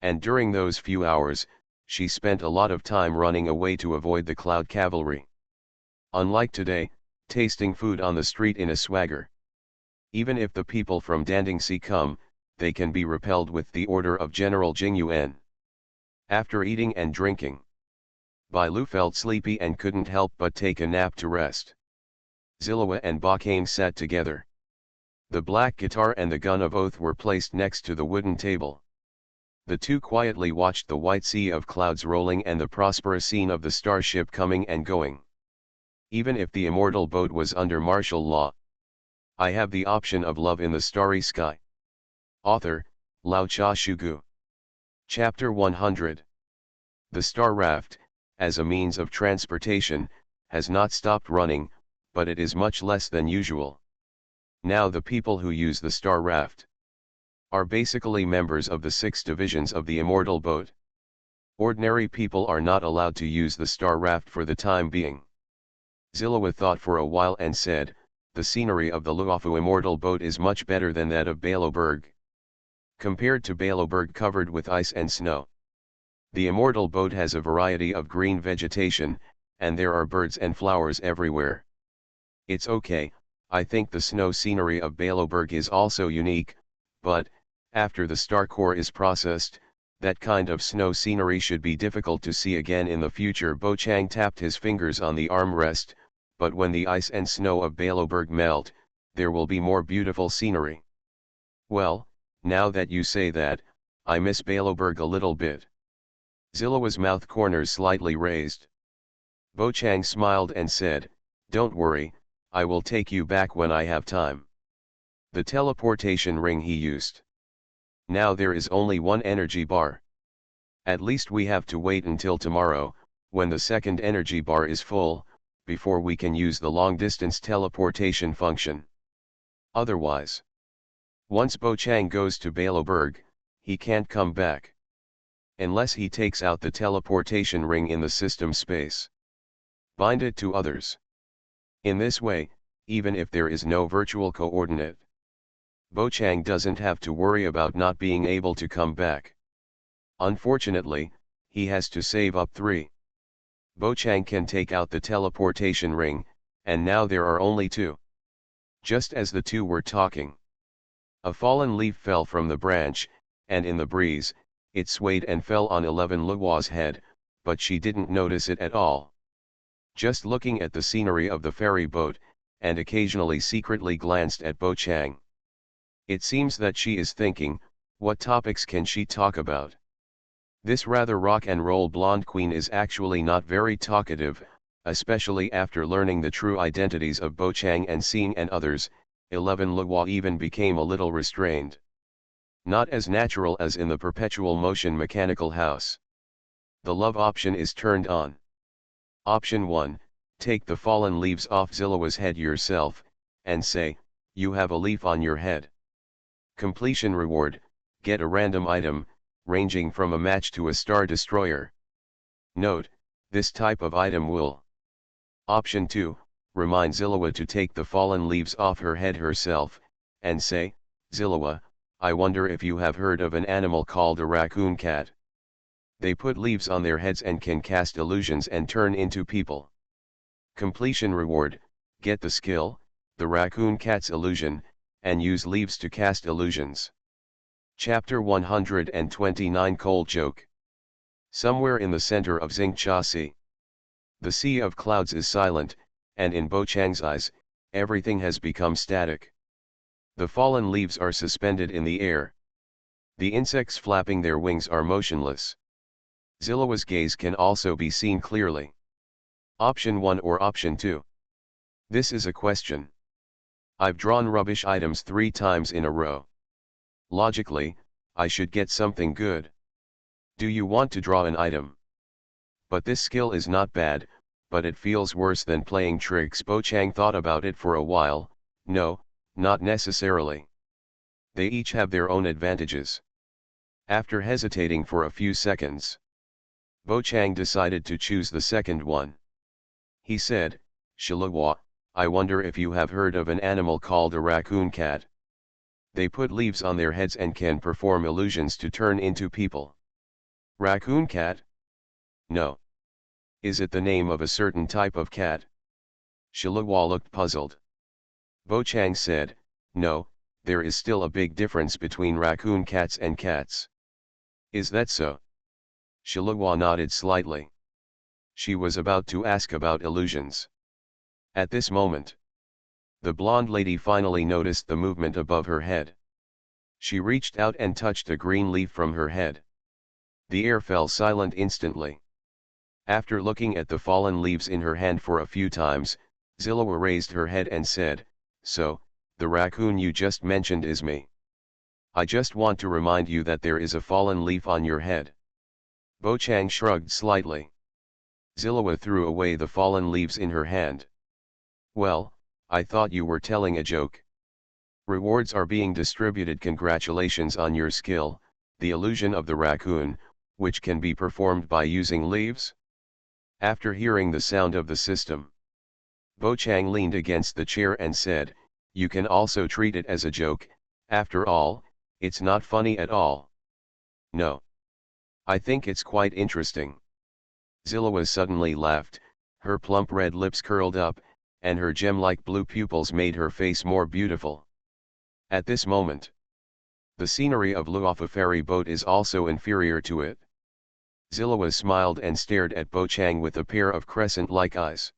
And during those few hours, she spent a lot of time running away to avoid the Cloud Cavalry. Unlike today, tasting food on the street in a swagger. Even if the people from Dandingxi come, they can be repelled with the order of General Jing Yuan. After eating and drinking, Bai Lu felt sleepy and couldn't help but take a nap to rest. Zillowa and Ba Kame sat together. The black guitar and the gun of oath were placed next to the wooden table. The two quietly watched the white sea of clouds rolling and the prosperous scene of the starship coming and going. Even if the immortal boat was under martial law, I have the option of love in the starry sky. Author, Lao Cha Shugu. Chapter 100. The Star Raft, as a means of transportation, has not stopped running, but it is much less than usual. Now the people who use the Star Raft are basically members of the 6 divisions of the immortal boat. Ordinary people are not allowed to use the Star Raft for the time being. Zillowa thought for a while and said, the scenery of the Luofu immortal boat is much better than that of Baloberg. Compared to Baloberg covered with ice and snow, the immortal boat has a variety of green vegetation, and there are birds and flowers everywhere. It's okay, I think the snow scenery of Baloberg is also unique, but, after the Star Core is processed, that kind of snow scenery should be difficult to see again in the future. Bo Chang tapped his fingers on the armrest, but when the ice and snow of Baloberg melt, there will be more beautiful scenery. Well, now that you say that, I miss Baloberg a little bit. Zillowa's mouth corners slightly raised. Bo Chang smiled and said, don't worry, I will take you back when I have time. The teleportation ring he used. Now there is only one energy bar. At least we have to wait until tomorrow, when the second energy bar is full, before we can use the long-distance teleportation function. Otherwise, once Bo Chang goes to Baloberg, he can't come back. Unless he takes out the teleportation ring in the system space. Bind it to others. In this way, even if there is no virtual coordinate, Bo Chang doesn't have to worry about not being able to come back. Unfortunately, he has to save up 3. Bo Chang can take out the teleportation ring, and now there are only 2. Just as the 2 were talking, a fallen leaf fell from the branch, and in the breeze, it swayed and fell on 11 Luo's head, but she didn't notice it at all. Just looking at the scenery of the ferry boat, and occasionally secretly glanced at Bo Chang. It seems that she is thinking, what topics can she talk about? This rather rock and roll blonde queen is actually not very talkative, especially after learning the true identities of Bo Chang and Xing and others. 11 Luo even became a little restrained. Not as natural as in the perpetual motion mechanical house. The love option is turned on. Option 1, take the fallen leaves off Zillowa's head yourself, and say, you have a leaf on your head. Completion reward, get a random item, ranging from a match to a star destroyer. Note, this type of item will. Option 2, remind Zillowa to take the fallen leaves off her head herself, and say, Zillowa, I wonder if you have heard of an animal called a raccoon cat. They put leaves on their heads and can cast illusions and turn into people. Completion reward, get the skill, the raccoon cat's illusion, and use leaves to cast illusions. Chapter 129 Cold Joke. Somewhere in the center of Xingcha Sea, the sea of clouds is silent, and in Bo Chang's eyes, everything has become static. The fallen leaves are suspended in the air. The insects flapping their wings are motionless. Zillowa's gaze can also be seen clearly. Option 1 or Option 2? This is a question. I've drawn rubbish items 3 times in a row. Logically, I should get something good. Do you want to draw an item? But this skill is not bad, but it feels worse than playing tricks. Bo Chang thought about it for a while. No, not necessarily. They each have their own advantages. After hesitating for a few seconds, Bo Chang decided to choose the second one. He said, Shiluwa, I wonder if you have heard of an animal called a raccoon cat. They put leaves on their heads and can perform illusions to turn into people. Raccoon cat? No. Is it the name of a certain type of cat? Shiluwa looked puzzled. Bo Chang said, no, there is still a big difference between raccoon cats and cats. Is that so? Shiluwa nodded slightly. She was about to ask about illusions. At this moment, the blonde lady finally noticed the movement above her head. She reached out and touched a green leaf from her head. The air fell silent instantly. After looking at the fallen leaves in her hand for a few times, Zillowa raised her head and said, so, the raccoon you just mentioned is me. I just want to remind you that there is a fallen leaf on your head. Bo Chang shrugged slightly. Zillowa threw away the fallen leaves in her hand. Well, I thought you were telling a joke. Rewards are being distributed. Congratulations on your skill, the illusion of the raccoon, which can be performed by using leaves. After hearing the sound of the system, Bo Chang leaned against the chair and said, you can also treat it as a joke, after all, it's not funny at all. No. I think it's quite interesting. Zillowa suddenly laughed, her plump red lips curled up, and her gem-like blue pupils made her face more beautiful. At this moment, the scenery of Luofa ferry boat is also inferior to it. Zillowa smiled and stared at Bo Chang with a pair of crescent-like eyes.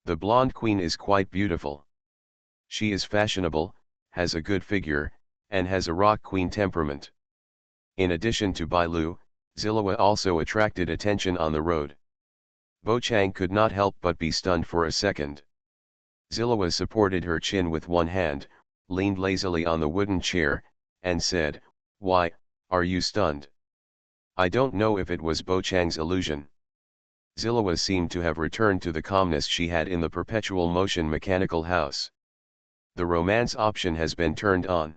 The blonde queen is quite beautiful. She is fashionable, has a good figure, and has a rock queen temperament. In addition to Bailu, Zillowa also attracted attention on the road. Bo Chang could not help but be stunned for a second. Zillowa supported her chin with one hand, leaned lazily on the wooden chair, and said, Why, are you stunned? I don't know if it was Bo Chang's illusion. Zillowa seemed to have returned to the calmness she had in the perpetual motion mechanical house. The romance option has been turned on.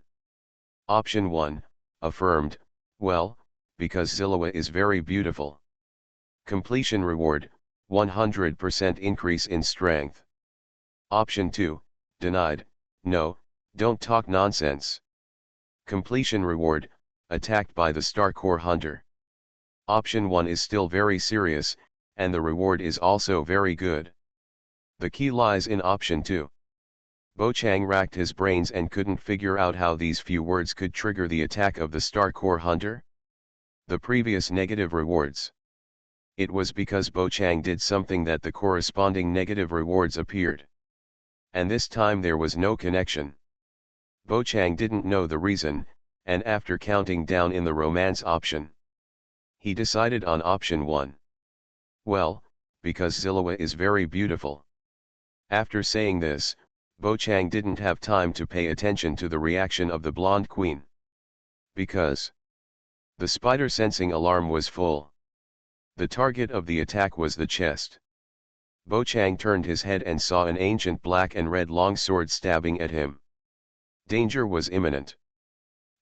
Option 1, affirmed, well, because Zillowa is very beautiful. Completion reward, 100% increase in strength. Option 2, denied, no, don't talk nonsense. Completion reward, attacked by the Star Core Hunter. Option 1 is still very serious, and the reward is also very good. The key lies in option 2. Bo Chang racked his brains and couldn't figure out how these few words could trigger the attack of the Star Core Hunter. The previous negative rewards. It was because Bo Chang did something that the corresponding negative rewards appeared. And this time there was no connection. Bo Chang didn't know the reason, and after counting down in the romance option, he decided on option 1. Well, because Zillowa is very beautiful. After saying this, Bo Chang didn't have time to pay attention to the reaction of the blonde queen. Because the spider sensing alarm was full. The target of the attack was the chest. Bo Chang turned his head and saw an ancient black and red longsword stabbing at him. Danger was imminent.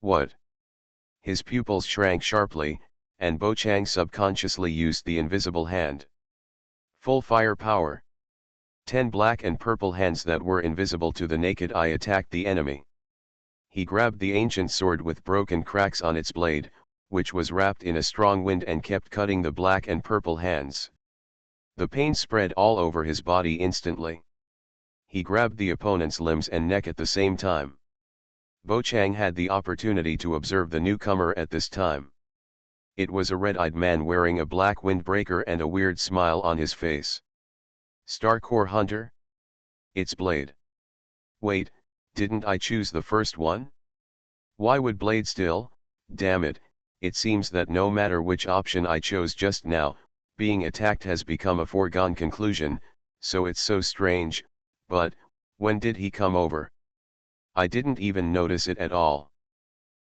What? His pupils shrank sharply, and Bo Chang subconsciously used the invisible hand. Full firepower. 10 black and purple hands that were invisible to the naked eye attacked the enemy. He grabbed the ancient sword with broken cracks on its blade, which was wrapped in a strong wind and kept cutting the black and purple hands. The pain spread all over his body instantly. He grabbed the opponent's limbs and neck at the same time. Bo Chang had the opportunity to observe the newcomer at this time. It was a red-eyed man wearing a black windbreaker and a weird smile on his face. Star Core Hunter? It's Blade. Wait, didn't I choose the first one? Why would Blade still? Damn it, it seems that no matter which option I chose just now, being attacked has become a foregone conclusion, so it's so strange, but, when did he come over? I didn't even notice it at all.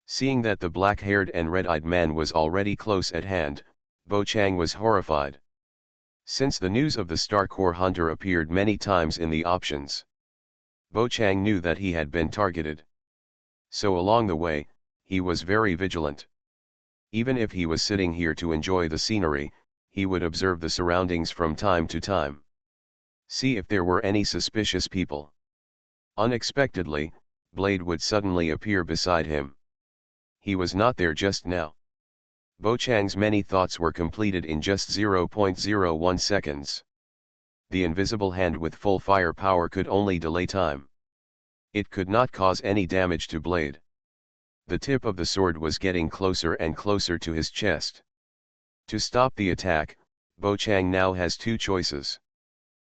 Seeing that the black-haired and red-eyed man was already close at hand, Bo Chang was horrified. Since the news of the Star Core Hunter appeared many times in the options, Bo Chang knew that he had been targeted. So along the way, he was very vigilant. Even if he was sitting here to enjoy the scenery, he would observe the surroundings from time to time. See if there were any suspicious people. Unexpectedly, Blade would suddenly appear beside him. He was not there just now. Bo Chang's many thoughts were completed in just 0.01 seconds. The invisible hand with full firepower could only delay time. It could not cause any damage to Blade. The tip of the sword was getting closer and closer to his chest. To stop the attack, Bo Chang now has two choices.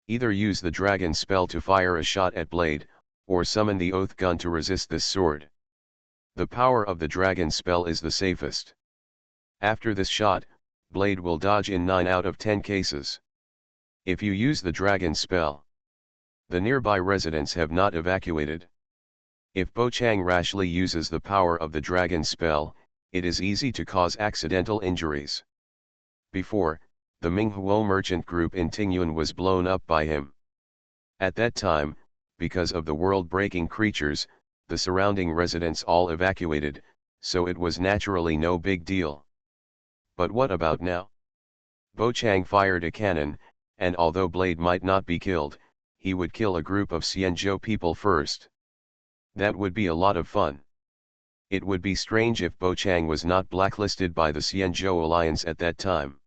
Either use the dragon spell to fire a shot at Blade, or summon the oath gun to resist this sword. The power of the dragon spell is the safest. After this shot, Blade will dodge in 9 out of 10 cases. If you use the dragon spell, the nearby residents have not evacuated. If Bo Chang rashly uses the power of the dragon spell, it is easy to cause accidental injuries. Before, the Minghuo merchant group in Tingyuan was blown up by him. At that time, because of the world-breaking creatures, the surrounding residents all evacuated, so it was naturally no big deal. But what about now? Bo Chang fired a cannon, and although Blade might not be killed, he would kill a group of Xianzhou people first. That would be a lot of fun. It would be strange if Bo Chang was not blacklisted by the Xianzhou Alliance at that time.